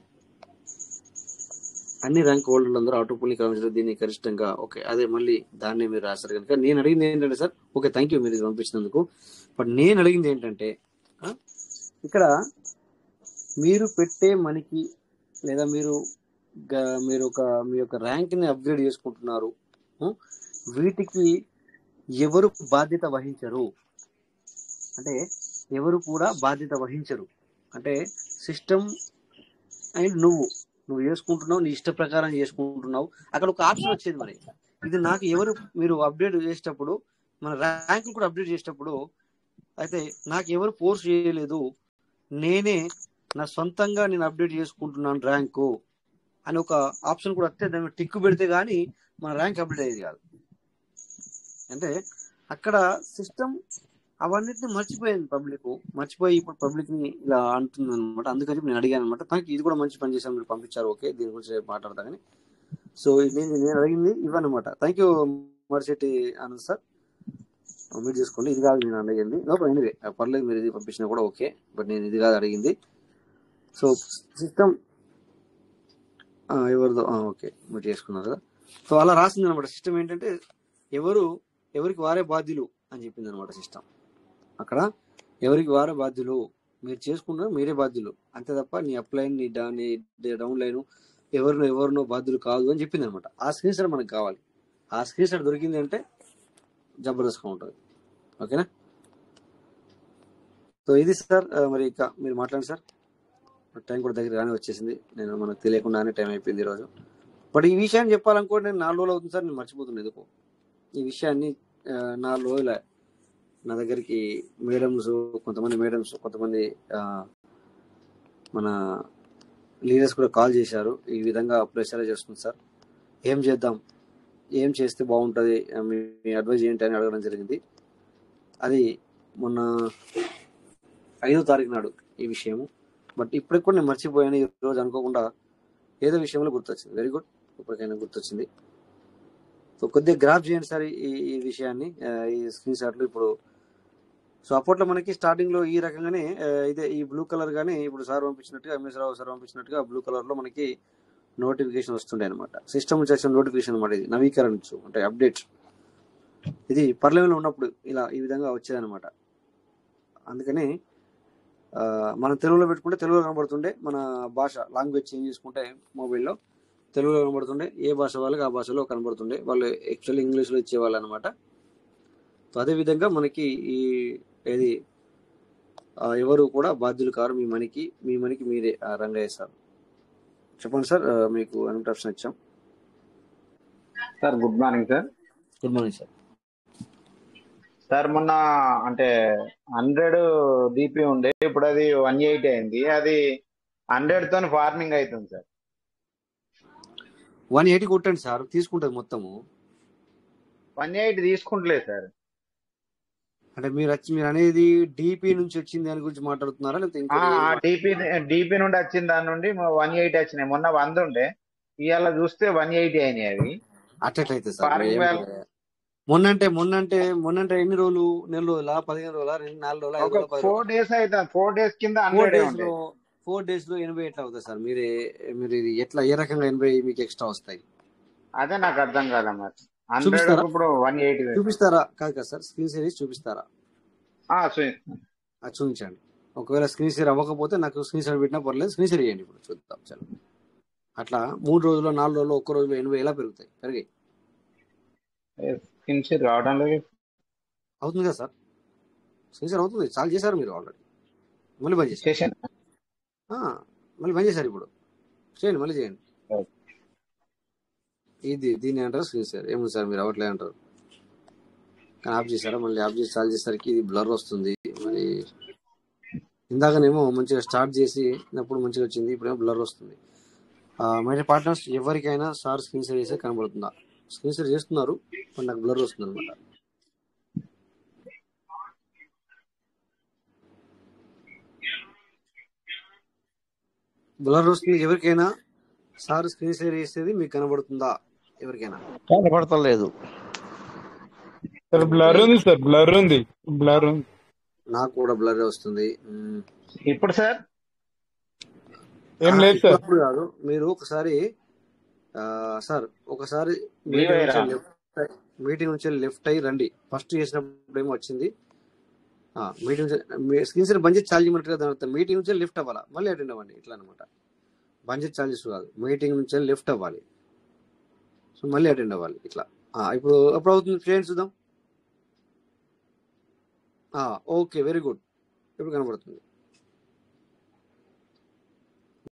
[SPEAKER 1] అన్ని ర్యాంక్ హోల్డర్లు అందరూ ఆటో పూల్ని క్రమించారు. దీన్ని గరిష్టంగా ఓకే, అదే మళ్ళీ దాన్ని మీరు రాశారు కనుక నేను అడిగింది ఏంటంటే సార్, ఓకే థ్యాంక్ యూ మీరు ఇది పంపించినందుకు. బట్ నేను అడిగింది ఏంటంటే ఇక్కడ మీరు పెట్టే మనకి లేదా మీరు మీ యొక్క ర్యాంక్ ని అప్గ్రేడ్ చేసుకుంటున్నారు, వీటికి ఎవరు బాధ్యత వహించరు అంటే ఎవరు కూడా బాధ్యత వహించరు అంటే సిస్టమ్ అండ్ నువ్వు చేసుకుంటున్నావు, నీ ఇష్ట ప్రకారం చేసుకుంటున్నావు. అక్కడ ఒక ఆప్షన్ వచ్చేది మరి, ఇది నాకు ఎవరు మీరు అప్డేట్ చేసేటప్పుడు మన ర్యాంక్ కూడా అప్డేట్ చేసేటప్పుడు అయితే నాకు ఎవరు ఫోర్స్ చేయలేదు, నేనే నా సొంతంగా నేను అప్డేట్ చేసుకుంటున్నాను ర్యాంకు అని ఒక ఆప్షన్ కూడా వస్తే దాన్ని టిక్కు పెడితే గానీ మన ర్యాంక్ అప్డేట్ అయ్యేది కాదు. అంటే అక్కడ సిస్టమ్ అవన్నిటిని మర్చిపోయి ఇప్పుడు పబ్లిక్ ని ఇలా అంటుంది అనమాట. అందుకని నేను అడిగాను అనమాట. నాకు ఇది కూడా మంచి పని చేశాను, మీరు పంపించారు. ఓకే, దీని గురించి మాట్లాడతా కానీ. సో నేను అడిగింది ఇవన్నమాట. Thank you Marisetti Anand sir, మీరు చేసుకోండి. ఇది కాదు నేను అడిగింది. ఎనివే పర్లేదు, మీరు ఇది పంపించినా కూడా ఓకే, బట్ నేను ఇది కాదు అడిగింది. సో సిస్టమ్ ఎవరిదో ఓకే మీరు చేసుకున్నారు కదా. సో అలా రాసింది అనమాట. సిస్టమ్ ఏంటంటే ఎవరికి వారే బాధ్యులు అని చెప్పింది అనమాట సిస్టమ్. అక్కడ ఎవరికి వారే బాధ్యులు, మీరు చేసుకున్నారు మీరే బాధ్యులు అంతే తప్ప నీ అప్ లైన్ నీ డౌన్ లైన్ ఎవరినో బాధ్యులు కాదు అని చెప్పింది అనమాట. ఆ స్క్రీన్ షాట్ మనకు కావాలి. ఆ స్క్రీన్ షాట్ దొరికింది అంటే జబర్దస్త్గా ఉంటుంది. ఓకేనా? సో ఇది సార్. మరి ఇక మీరు మాట్లాడండి సార్. టైం కూడా దగ్గర రాని వచ్చేసింది, మనకు తెలియకుండానే టైం అయిపోయింది ఈరోజు. బట్ ఈ విషయాన్ని చెప్పాలనుకోండి నేను 4 రోజులు అవుతుంది సార్, నేను మర్చిపోతున్నాను ఎందుకు ఈ విషయాన్ని. 4 రోజుల నా దగ్గరికి కొంతమంది మన లీడర్స్ కూడా కాల్ చేశారు. ఈ విధంగా ప్రెషర్ చేస్తుంది సార్, ఏం చేద్దాం, ఏం చేస్తే బాగుంటుంది, మీ అడ్వైజ్ ఏంటి అని అడగడం జరిగింది. అది మొన్న 5వ తారీఖు నాడు ఈ విషయము. బట్ ఇప్పటికి కూడా నేను మర్చిపోయాను. ఈ రోజు అనుకోకుండా ఏదో విషయంలో గుర్తొచ్చింది. వెరీ గుడ్, ఇప్పటికైనా గుర్తొచ్చింది. సో కొద్దిగా గ్రాఫ్ చేయండి సార్ ఈ విషయాన్ని, ఈ స్క్రీన్ షాట్లు. ఇప్పుడు సో అప్పట్లో మనకి స్టార్టింగ్ లో ఈ రకంగానే ఇదే ఈ బ్లూ కలర్ గానే ఇప్పుడు సార్ పంపించినట్టుగా, ఎంఎస్ రావు సార్ పంపించినట్టుగా బ్లూ కలర్ లో మనకి నోటిఫికేషన్ వస్తుండే అనమాట. సిస్టమ్ నుంచి వచ్చిన నోటిఫికేషన్ అనమాట. ఇది నవీకరించు అంటే అప్డేట్. ఇది పర్లెవెల్ ఉన్నప్పుడు ఇలా ఈ విధంగా వచ్చేది అనమాట. అందుకని మనం తెలుగులో పెట్టుకుంటే తెలుగులో కనబడుతుండే, మన భాష లాంగ్వేజ్ చేంజ్ చేసుకుంటే మొబైల్లో తెలుగులో కనబడుతుండే, ఏ భాష వాళ్ళకి ఆ భాషలో కనబడుతుండే. వాళ్ళు యాక్చువల్లీ ఇంగ్లీష్లో ఇచ్చేవాళ్ళు అనమాట. సో అదేవిధంగా మనకి ఏది ఎవరు కూడా బాధ్యులు కారు మీ మనీకి మీరే. రంగయ్య సార్ చెప్పండి సార్, మీకు ఇన్స్ట్రక్షన్ ఇచ్చాం
[SPEAKER 10] sir. Good morning sir.
[SPEAKER 1] Good morning sir.
[SPEAKER 10] Sir మొన్న అంటే 100 డిపి ఉండే, ఇప్పుడు అది 180 అయింది. అది 100 తో ఫార్మింగ్ అవుతుంది సార్.
[SPEAKER 1] 180 కొట్టండి సార్, తీసుకుంటుంది మొత్తము.
[SPEAKER 10] 180 తీసుకుంటలేదు సార్.
[SPEAKER 1] అంటే మీరు అనేది డిపి నుంచి వచ్చింది దాని గురించి మాట్లాడుతున్నారా, లేకపోతే
[SPEAKER 10] డిపి నుండి వచ్చిన దాని నుండి 180 వచ్చినాయి. మొన్న 100 ఉండే, ఇవాళ చూస్తే 180 అయినాయి అవి.
[SPEAKER 1] అట్లయితే సార్ మొన్నంటే ఎన్ని రోజులు, నెల రోజులా, 15 రోజులా, 4 రోజులా, 5 రోజులా,
[SPEAKER 10] 4 days అయితే 4 days కింద
[SPEAKER 1] 4 days లో 80 ఎట్లా అవుతాయి సార్? మీరు ఇది ఎట్లా, ఏ రకంగా 80 మీకు ఎక్స్ట్రా వస్తాయి?
[SPEAKER 10] అదే నాకు అర్థం కాదా మరి. 100 ఇప్పుడు 180
[SPEAKER 1] చూపిస్తారా? కాదు కదా సార్, స్క్రీన్ షేర్ చూపిస్తారా? చూపించండి. ఒకవేళ స్క్రీన్ షేర్ అవ్వకపోతే నాకు స్క్రీన్ షేర్ పెట్టినా పర్లేదు, స్క్రీన్ షేర్ చేయండి. ఇప్పుడు చూద్దాం. చలో, అట్లా 3 రోజుల్లో, 4 రోజుల్లో, ఒక్క రోజులో 80 ఎలా పెరుగుతాయి? పెరిగాయి.
[SPEAKER 10] స్క్రీన్ షేర్ రావడం లేదు.
[SPEAKER 1] అవుతుంది కదా సార్, స్క్రీన్ షేర్ అవుతుంది. చాలా చేశారు మీరు ఆల్రెడీ. మళ్ళీ బంద్ చేశారు. మళ్ళీ బంద్ చేశారు. ఇప్పుడు చేయండి, మళ్ళీ చేయండి. దీన్ని అంటారు స్క్రీన్ షేర్. ఏముంది సార్, మీరు అవ్వట్లే అంటారు. కానీ ఆఫ్ చేశారా? మళ్ళీ ఆఫ్ చేసి చాలు చేసేసరికి ఇది బ్లర్ వస్తుంది. మరి ఇందాకనేమో మంచిగా స్టార్ట్ చేసినప్పుడు మంచిగా వచ్చింది, ఇప్పుడేమో బ్లర్ వస్తుంది. మై పార్ట్నర్స్ ఎవరికైనా సార్ స్క్రీన్ షేర్ చేస్తే కనబడుతుందా? స్క్రీన్ షేర్ చేస్తున్నారు, కానీ నాకు బ్లర్ వస్తుంది అనమాట. బ్లర్ వస్తుంది. ఎవరికైనా సార్ స్క్రీన్ షేర్ చేసేది మీకు కనబడుతుందా? ఎవరికైనా
[SPEAKER 11] కనపడతలేదు.
[SPEAKER 6] బ్లర్ ఉంది సార్, బ్లర్ ఉంది.
[SPEAKER 1] నాకు కూడా బ్లర్ వస్తుంది.
[SPEAKER 10] ఇప్పుడు సార్
[SPEAKER 6] ఏం లేదు సార్.
[SPEAKER 1] ఇప్పుడు కాదు, మీరు ఒకసారి సార్ ఒకసారి మీటింగ్ నుంచి లెఫ్ట్ అయ్యి రండి. ఫస్ట్ చేసినప్పుడు ఏమో వచ్చింది మీటింగ్ స్క్రీన్ షేర్ బంద్ చేసి ఛార్జ్ చేయమంటారు కదా, దాని మీటింగ్ నుంచి లెఫ్ట్ అవ్వాలా, మళ్ళీ అటెండ్ అవ్వండి. ఇట్లా అనమాట. బంద్ చేసి ఛార్జెస్ కాదు, మీటింగ్ నుంచి లెఫ్ట్ అవ్వాలి, సో మళ్ళీ అటెండ్ అవ్వాలి. ఇట్లా ఇప్పుడు అప్పుడు అవుతుంది. ఫ్రెండ్స్ చూద్దాం. Okay, very good. ఇప్పుడు కనబడుతుంది.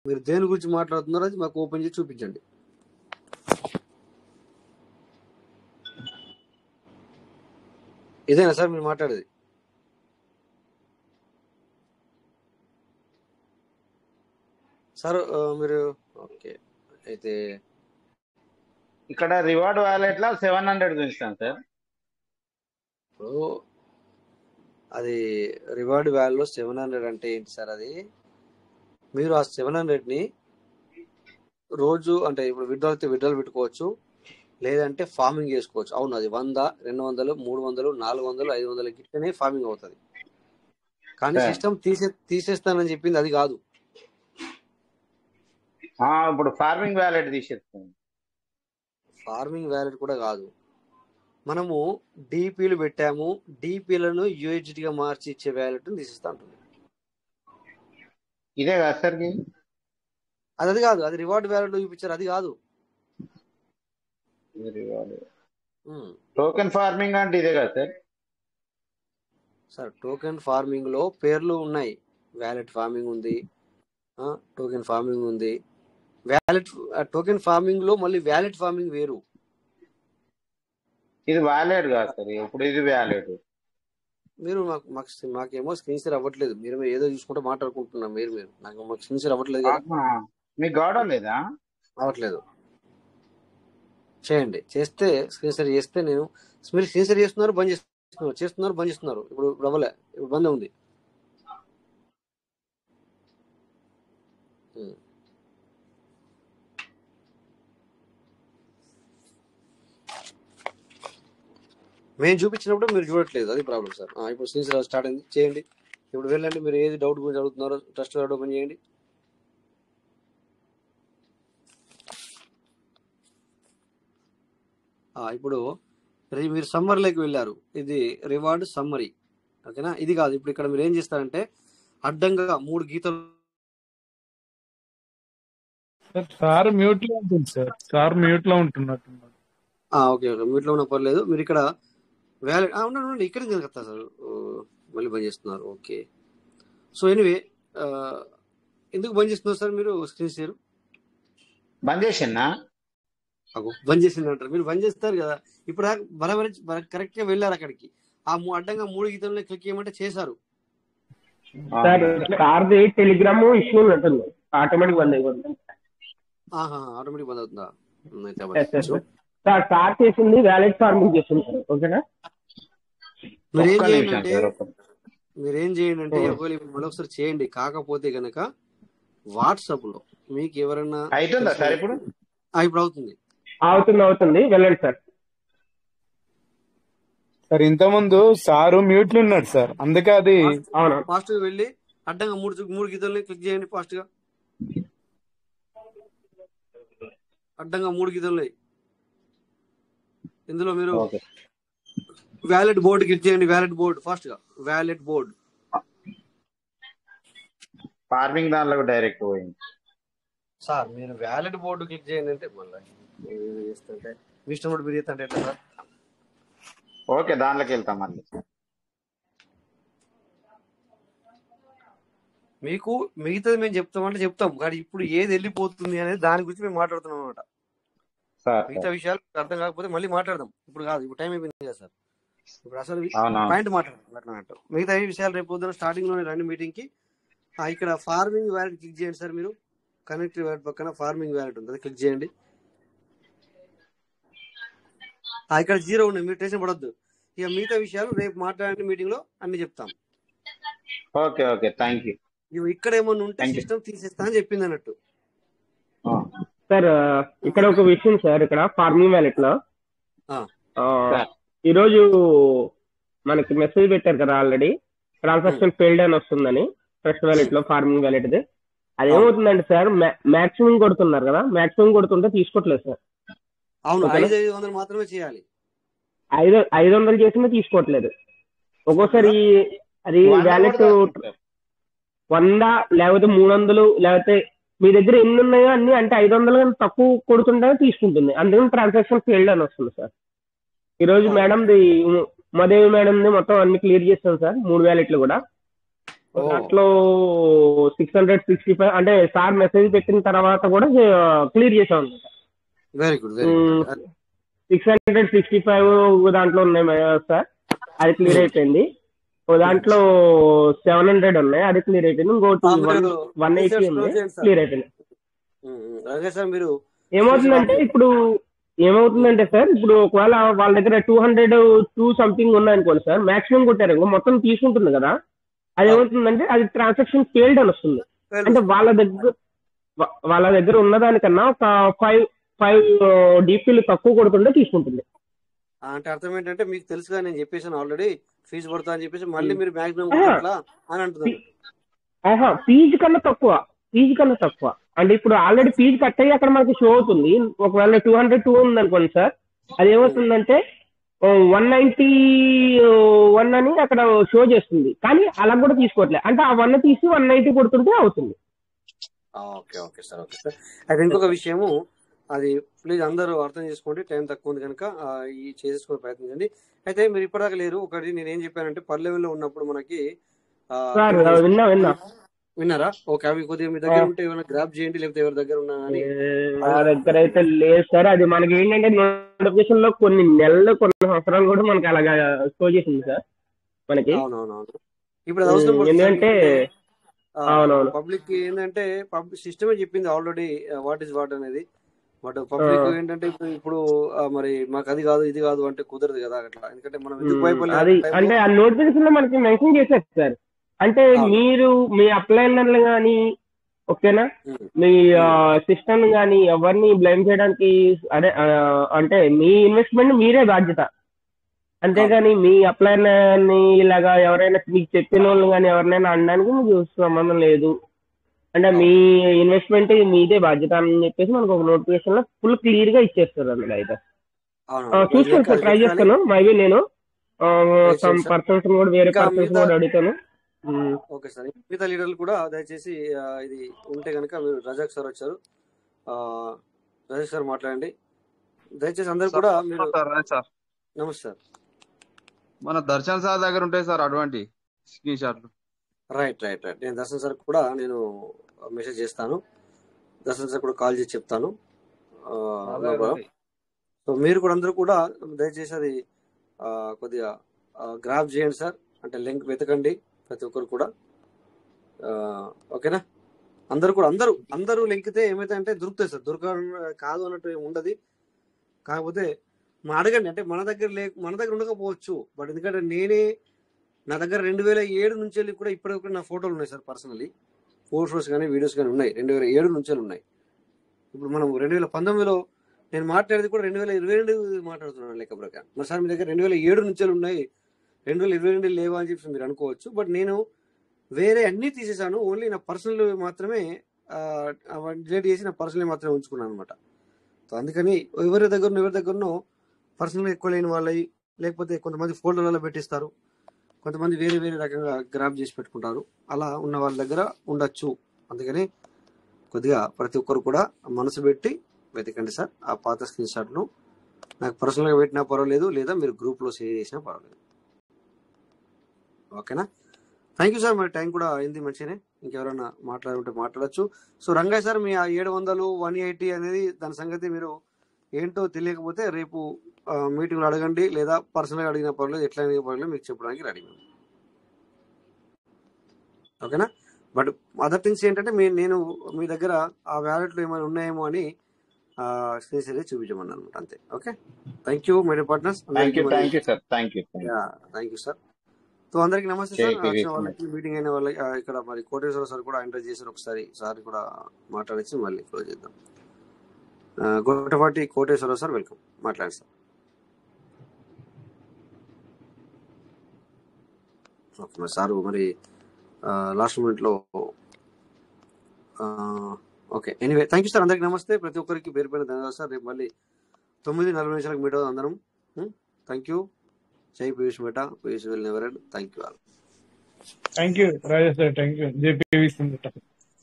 [SPEAKER 1] మీరు దేని గురించి మాట్లాడుతున్నారో అది మాకు ఓపెన్ చేసి చూపించండి. ఇదేనా సార్ మీరు మాట్లాడేది? సార్ మీరు ఓకే అయితే
[SPEAKER 10] ఇక్కడ రివార్డ్ వాలెట్ లో 700 చూపిస్తాను సార్.
[SPEAKER 1] ఇప్పుడు అది రివార్డ్ వాల్యూ 700 అంటే ఏంటి సార్? అది మీరు ఆ 700ని రోజు అంటే ఇప్పుడు విడ్రాల్ పెట్టుకోవచ్చు, లేదంటే ఫార్మింగ్ చేసుకోవచ్చు. అవును, అది 100, 200, 300, 400, 500 గిట్లనే ఫార్మింగ్ అవుతుంది. కానీ సిస్టమ్ తీసేస్తానని చెప్పింది అది కాదు.
[SPEAKER 10] ఇప్పుడు ఫార్మింగ్ వ్యాలెట్ తీసేస్తాను.
[SPEAKER 1] ఫార్మింగ్ వ్యాలెట్ కూడా కాదు, మనము డిపిలు పెట్టాము, డిపిలను యూహెచ్డిగా మార్చి ఇచ్చే వ్యాలెట్ తీసేస్తా ఉంటుంది.
[SPEAKER 10] ఇదే కదా సార్?
[SPEAKER 1] అది కాదు, అది రివార్డ్ వ్యాలెట్ చూపించారు, అది కాదు.
[SPEAKER 10] టోకెన్ ఫార్మింగ్ అంటే ఇదే కదా సార్?
[SPEAKER 1] సార్ టోకెన్ ఫార్మింగ్ లో పేర్లు ఉన్నాయి. వ్యాలెట్ ఫార్మింగ్ ఉంది, టోకెన్ ఫార్మింగ్ ఉంది. వ్యాలెట్ టోకెన్ ఫార్మింగ్ లో మళ్ళీ వ్యాలెట్ ఫార్మింగ్ వేరు.
[SPEAKER 10] ఇది వ్యాలెట్ కాదు సార్. ఇప్పుడు ఇది వ్యాలెట్.
[SPEAKER 1] మీరు మాకేమో స్క్రీన్ షేర్ అవ్వట్లేదు. మీరు ఏదో చూసుకుంటూ మాట్లాడుకుంటున్నాం. మీరు మాకు స్క్రీన్ షేర్ అవ్వట్లేదు కదా?
[SPEAKER 10] మీకు కావడం లేదా?
[SPEAKER 1] అవ్వట్లేదు. చేయండి. చేస్తే స్క్రీన్ షేర్ చేస్తే నేను మీరు స్క్రీన్ షేర్ చేస్తున్నారు, బంద్ చేస్తున్నారు. ఇప్పుడు అవ్వలే, ఇప్పుడు బంద్ ఉంది. మేము చూపించినప్పుడు మీరు చూడట్లేదు, అది ప్రాబ్లం సార్. ఇప్పుడు స్క్రీన్ షేర్ స్టార్ట్ అయింది, చేయండి. ఇప్పుడు వెళ్ళండి, మీరు ఏది డౌట్ గురించి అడుగుతున్నారో ట్రస్ట్ కార్డ్ ఓపెన్ చేయండి. ఇప్పుడు మీరు సమ్మరీలోకి వెళ్ళారు. ఇది రివార్డ్ సమ్మరీ, ఓకేనా? ఇది కాదు. ఇప్పుడు ఇక్కడ మీరు ఏం చేస్తారంటే అడ్డంగా 3 గీతలు.
[SPEAKER 6] సార్ మ్యూట్ లో ఉంటుంది సార్. సార్ మ్యూట్ లో ఉంటున్నట్టున్నారు.
[SPEAKER 1] ఓకే, మ్యూట్ లో ఉన్న పర్లేదు. మీరు ఇక్కడ వ్యాలెట్ ఉండండి, ఇక్కడ కదా సార్ మళ్ళీ బంద్ చేస్తున్నారు. ఓకే, సో ఎనీవే ఎందుకు బంద్ చేస్తున్నారు సార్ మీరు స్క్రీన్ షేర్?
[SPEAKER 10] బంద్ చేసిందా?
[SPEAKER 1] బంద్ చేసింది అంటారు. మీరు బంద్ చేస్తారు కదా. ఇప్పుడు బరాబర్ కరెక్ట్ గా వెళ్ళారు అక్కడికి. అడ్డంగా 3 గీతంలో క్లిక్ చేయమంటే చేశారు.
[SPEAKER 5] టెలిగ్రామ్ ఇష్యూ ఉన్నట్టుంది, ఆటోమేటిక్ బంద్ అయిపోతుంది.
[SPEAKER 1] ఆటోమేటిక్ బంద్ అవుతుందా?
[SPEAKER 5] స్టార్ట్ చేసింది వ్యాలెట్ ఫార్మింగ్ చేసింది. ఓకేనా?
[SPEAKER 1] మీరేం చేయండి అంటే మరొకసారి చేయండి. కాకపోతే గనక వాట్సాప్ లో మీకు ఎవరైనా
[SPEAKER 10] అవుతుందా సార్? ఇప్పుడు
[SPEAKER 5] అవుతుంది, వెళ్ళండి సార్.
[SPEAKER 6] సార్ ఇంతకుముందు సారు మ్యూట్ లో ఉన్నాడు సార్, అందుకే అది
[SPEAKER 1] ఫాస్ట్ గా వెళ్ళి అడ్డంగా 3 గీతల్ని క్లిక్ చేయండి. ఫాస్ట్ గా అడ్డంగా 3 గీతలు. ఇందులో మీరు వ్యాలెట్ బోర్డు క్లిక్ చేయండి. వ్యాలెట్ బోర్డు ఫాస్ట్ గా, వ్యాలెట్ బోర్డు.
[SPEAKER 10] ఫార్మింగ్ దానిలో డైరెక్ట్ పోయింది
[SPEAKER 1] సార్. మీరు వ్యాలెట్ బోర్డు క్లిక్ చేయండి అంటే మళ్ళీ చేస్తుంటే మీ ఇష్టం మీరు చేస్తుంటే ఎట్లా సార్?
[SPEAKER 10] ఓకే, దానిలోకి వెళ్తాం మళ్ళీ.
[SPEAKER 1] మీకు మిగతాది మేము చెప్తామంటే చెప్తాం, కానీ ఇప్పుడు ఏది వెళ్ళిపోతుంది అనేది దాని గురించి మేము మాట్లాడుతున్నాం అనమాట. మిగతా విషయాలు అర్థం కాకపోతే మళ్ళీ మాట్లాడదాం. ఇప్పుడు కాదు, ఇప్పుడు టైం అయిపోయింది కదా సార్. ఇప్పుడు అసలు పాయింట్ మాట్లాడతాం. మిగతా విషయాలు రేపు పొద్దున స్టార్టింగ్ లోనే రండి మీటింగ్ కి. ఇక్కడ ఫార్మింగ్ వ్యాలెట్ క్లిక్ చేయండి సార్. మీరు కనెక్టివ్ వ్యాలెట్ పక్కన ఫార్మింగ్ వ్యాలెట్ ఉంటుంది, క్లిక్ చేయండి. ఇక్కడ 0 ఉన్నాయి, మీరు టెన్షన్ పడొద్దు. ఇక మిగతా విషయాలు రేపు మాట్లాడే మీటింగ్ లో అన్ని చెప్తాం.
[SPEAKER 10] Okay okay, thank you.
[SPEAKER 1] ఇవి ఇక్కడ ఏమన్నా ఉంటే సిస్టమ్ తీసేస్తా అని చెప్పింది అన్నట్టు.
[SPEAKER 11] సార్ ఇక్కడ ఒక విషయం సార్, ఇక్కడ ఫార్మింగ్ వ్యాలెట్ లో ఈరోజు మనకి మెసేజ్ పెట్టారు కదా ఆల్రెడీ, ట్రాన్సాక్షన్ ఫెయిల్డ్ అని వస్తుందని ఫ్రెష్ వ్యాలెట్ లో ఫార్మింగ్ వ్యాలెట్ ది. అది ఏమవుతుందంటే సార్ మాక్సిమం కొడుతున్నారు కదా, మాక్సిమం కొడుతుంటే తీసుకోవట్లేదు సార్.
[SPEAKER 1] అవును, 500 మాత్రమే చేయాలి.
[SPEAKER 11] 500 చేసినా తీసుకోవట్లేదు. ఒక్కోసారి అది వ్యాలెట్ 100 లేకపోతే 300 లేకపోతే మీ దగ్గర ఎన్ని ఉన్నాయో అన్ని, అంటే 500 తక్కువ కొడుతుంటే తీసుకుంటుంది. అందుకని ట్రాన్సాక్షన్ ఫెయిల్డ్ అని వస్తుంది సార్. ఈ రోజు మేడంది, మదేవి మేడంది మొత్తం అన్ని క్లియర్ చేస్తాం సార్, 3 వ్యాలెట్లు కూడా. దాంట్లో 665 అంటే సార్ మెసేజ్ పెట్టిన తర్వాత కూడా క్లియర్ చేసాం అనమాట.
[SPEAKER 1] Very good.
[SPEAKER 11] 665 దాంట్లో ఉన్నాయి సార్, అది క్లియర్ అయిపోయింది. దాంట్లో 700 ఉన్నాయి, అది క్లియర్ అయిపోయింది. ఇంకోటి 180 ఉంది, క్లియర్ అయిపోయింది. ఏమవుతుందంటే సార్, ఇప్పుడు ఒకవేళ వాళ్ళ దగ్గర 200 సంథింగ్ ఉన్నాయనుకోండి సార్, మాక్సిమం కొట్టారు మొత్తం తీసుకుంటుంది కదా, అది ఏమవుతుందంటే అది ట్రాన్సాక్షన్ ఫెయిల్డ్ అని వస్తుంది. అంటే వాళ్ళ దగ్గర ఉన్నదానికన్నా ఒక 5 డీపీలు తక్కువ కొడుతుంటే తీసుకుంటుంది.
[SPEAKER 1] అంటే అర్థం ఏంటంటే, మీకు తెలుసుగా నేను చెప్పేసాను ఆల్రెడీ ఫీజు పడతా అని చెప్పేసి, మళ్ళీ మీరు మాక్సిమం అని అంటున్నారు.
[SPEAKER 11] ఫీజు కన్నా తక్కువ అంటే ఇప్పుడు ఆల్రెడీ ఫీజు కట్ అయ్యి అక్కడ మనకి షో అవుతుంది. ఒకవేళ 202 ఉంది అనుకోండి సార్, అది ఏమవుతుందంటే 191 అని అక్కడ షో చేస్తుంది, కానీ అలా కూడా తీసుకోవట్లేదు. అంటే ఆ 1 తీసి 190 కొడుతుంటే అవుతుంది.
[SPEAKER 1] Okay okay sir, okay sir. అయితే ఇంకొక విషయము, అది ప్లీజ్ అందరూ అర్థం చేసుకోండి, టైం తక్కువ ఉంది కనుక ఈ చేసుకునే ప్రయత్నించండి. అయితే మీరు ఇప్పటిదాకా లేరు. ఒకటి నేను ఏం చెప్పానంటే, పల్లెల్లో ఉన్నప్పుడు మనకి విన్నారా? ఓకే, అవి కొద్దిగా మీ దగ్గర ఉంటే ఏమైనా గ్రాప్ చేయండి, లేకపోతే ఎవరి దగ్గర ఉన్నా అని.
[SPEAKER 11] నా దగ్గర అయితే లేదు సార్. అది మనకి ఏంటంటే నోటిఫికేషన్ లో కొన్ని నెలలు కొన్ని సంవత్సరాలు కూడా మనకి అలాగా షో చేసింది సార్ మనకి.
[SPEAKER 1] అవునవునవును. ఇప్పుడు అది అవసరం
[SPEAKER 11] ఎందుకంటే
[SPEAKER 1] పబ్లిక్ ఏంటంటే, పబ్లిక్ సిస్టమే చెప్పింది ఆల్రెడీ వాట్ ఈస్ వాట్ అనేది. బట్ పబ్లిక్ ఏంటంటే ఇప్పుడు మరి మాకు అది కాదు ఇది కాదు అంటే కుదరదు కదా అట్లా. ఎందుకంటే మనం
[SPEAKER 11] అంటే ఆ నోటిఫికేషన్ లో మనకి మెన్షన్ చేశారు సార్. అంటే మీరు మీ అప్లైనర్లు కానీ, ఓకేనా, మీ సిస్టమ్ కానీ ఎవరిని బ్లేమ్ చేయడానికి అదే, అంటే మీ ఇన్వెస్ట్మెంట్ మీరే బాధ్యత. అంతేగాని మీ అప్లైనర్ని ఇలాగా ఎవరైనా మీకు చెప్పిన వాళ్ళు కానీ ఎవరినైనా అనడానికి మీకు సంబంధం లేదు. అంటే మీ ఇన్వెస్ట్మెంట్ మీదే బాధ్యత అని చెప్పేసి మనకు ఒక నోటిఫికేషన్ లో ఫుల్ క్లియర్ గా ఇచ్చేస్తారు అన్నమాట. అయితే చూస్తాను సార్, ట్రై చేస్తాను. మేబీ నేను సమ్ పర్సన్స్ కూడా, వేరే పర్సన్స్ కూడా అడుగుతాను.
[SPEAKER 1] Okay sir. మిగతా లీడర్లు కూడా దయచేసి ఇది ఉంటే కనుక, మీరు రజాక్ సార్ వచ్చారు, రజాక్ సార్ మాట్లాడండి దయచేసి. అందరు కూడా మీరు నమస్తే సార్.
[SPEAKER 12] మన దర్శన్ సార్ దగ్గర ఉంటాయి సార్ అటువంటి స్క్రీన్ షాట్లు.
[SPEAKER 1] Right right right. నేను దర్శన్ సార్ కూడా నేను మెసేజ్ చేస్తాను, దర్శన్ సార్ కూడా కాల్ చేసి చెప్తాను. సో మీరు కూడా అందరూ కూడా దయచేసి అది కొద్దిగా గ్రాఫ్ చేయండి సార్. అంటే లింక్ వెతకండి ప్రతి ఒక్కరు కూడా, ఓకేనా? అందరూ కూడా అందరూ లింకితే ఏమైతే అంటే దొరుకుతాయి సార్, కాదు అన్నట్టు ఏమి ఉండదు. కాకపోతే అడగండి. అంటే మన దగ్గర ఉండకపోవచ్చు, బట్ ఎందుకంటే నా దగ్గర 2007 నుంచి వెళ్ళి కూడా ఇప్పటివరకు నా ఫోటోలు ఉన్నాయి సార్. పర్సనలీ ఫోటోస్ కానీ వీడియోస్ కానీ ఉన్నాయి, 2007 నుంచి ఉన్నాయి. ఇప్పుడు మనం 2019లో నేను మాట్లాడేది కూడా 2022 మాట్లాడుతున్నాను లెక్క ప్రకారం. మరి సార్ మీ దగ్గర 2007 నుంచి ఉన్నాయి, 2022 లేవా అని చెప్పి మీరు అనుకోవచ్చు. బట్ నేను వేరే అన్నీ తీసేసాను, ఓన్లీ నా పర్సనల్ మాత్రమే డిలీట్ చేసి నా పర్సనల్ మాత్రమే ఉంచుకున్నాను అనమాట. సో అందుకని ఎవరి దగ్గరనో పర్సనల్గా ఎక్కువ లేని వాళ్ళవి, లేకపోతే కొంతమంది ఫోల్డర్లలో పెట్టిస్తారు, కొంతమంది వేరే రకంగా గ్రాప్ చేసి పెట్టుకుంటారు. అలా ఉన్న వాళ్ళ దగ్గర ఉండొచ్చు. అందుకని కొద్దిగా ప్రతి ఒక్కరు కూడా మనసు పెట్టి వెతకండి సార్. ఆ పాత స్క్రీన్ షాట్ను నాకు పర్సనల్గా పెట్టినా పర్వాలేదు, లేదా మీరు గ్రూప్లో షేర్ చేసినా పర్వాలేదు. ఓకేనా? Thank you sir. మరి టైం కూడా అయింది మంచిగానే. ఇంకెవరైనా మాట్లాడుంటే మాట్లాడచ్చు. సో రంగయ్య సార్, మీ 700 180 అనేది దాని సంగతి మీరు ఏంటో తెలియకపోతే రేపు మీటింగ్లో అడగండి, లేదా పర్సనల్గా అడిగిన పర్లేదు, ఎట్లా అడిగిన పర్లేదు మీకు చెప్పడానికి రెడీ. ఓకేనా? బట్ అదర్ థింగ్స్ ఏంటంటే నేను మీ దగ్గర ఆ వ్యాలెట్లు ఏమైనా ఉన్నాయేమో అని స్క్రీన్ షేర్ చూపించమన్నాను అనమాట, అంతే. Okay, thank you my partners.
[SPEAKER 10] Thank you sir. Thank
[SPEAKER 1] you sir. So అందరికి నమస్తే సార్.
[SPEAKER 10] జై
[SPEAKER 1] వచ్చిన వాళ్ళకి, మీటింగ్ అయిన వాళ్ళకి, ఇక్కడ మరి కోటేశ్వర సార్ కూడా ఎంటర్ చేశారు. ఒకసారి సార్ కూడా మాట్లాడేసి మళ్ళీ క్లోజ్ చేద్దాం. గొట్టపాటి కోటేశ్వర సార్, వెల్కమ్, మాట్లాడండి సార్. ఓకే మరి సార్ మరి లాస్ట్ మూమెంట్లో okay. Anyway thank you sir. అందరికి నమస్తే. ప్రతి ఒక్కరికి పేరు పైన ధన్యవాదాలు సార్. రేపు మళ్ళీ 9:40 మీట్ అవుతుంది అందరం. Thank you. జై Piyush Mehta, Piyush will never end. Thank you all.
[SPEAKER 6] Thank you Rajesh sir, thank you. జై Piyush Mehta,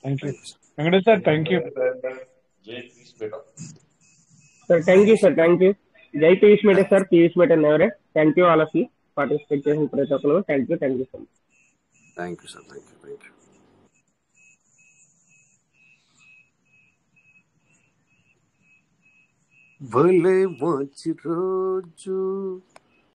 [SPEAKER 6] thank you. Venkatesh sir, thank you.
[SPEAKER 11] Sir thank you sir, thank you. జై Piyush Mehta sir, Piyush Mehta never end. Thank you all of you participate చేసిన ప్రతి ఒక్కరు. Thank you so much.
[SPEAKER 1] Thank you sir, thank you. భలే మంచి రోజు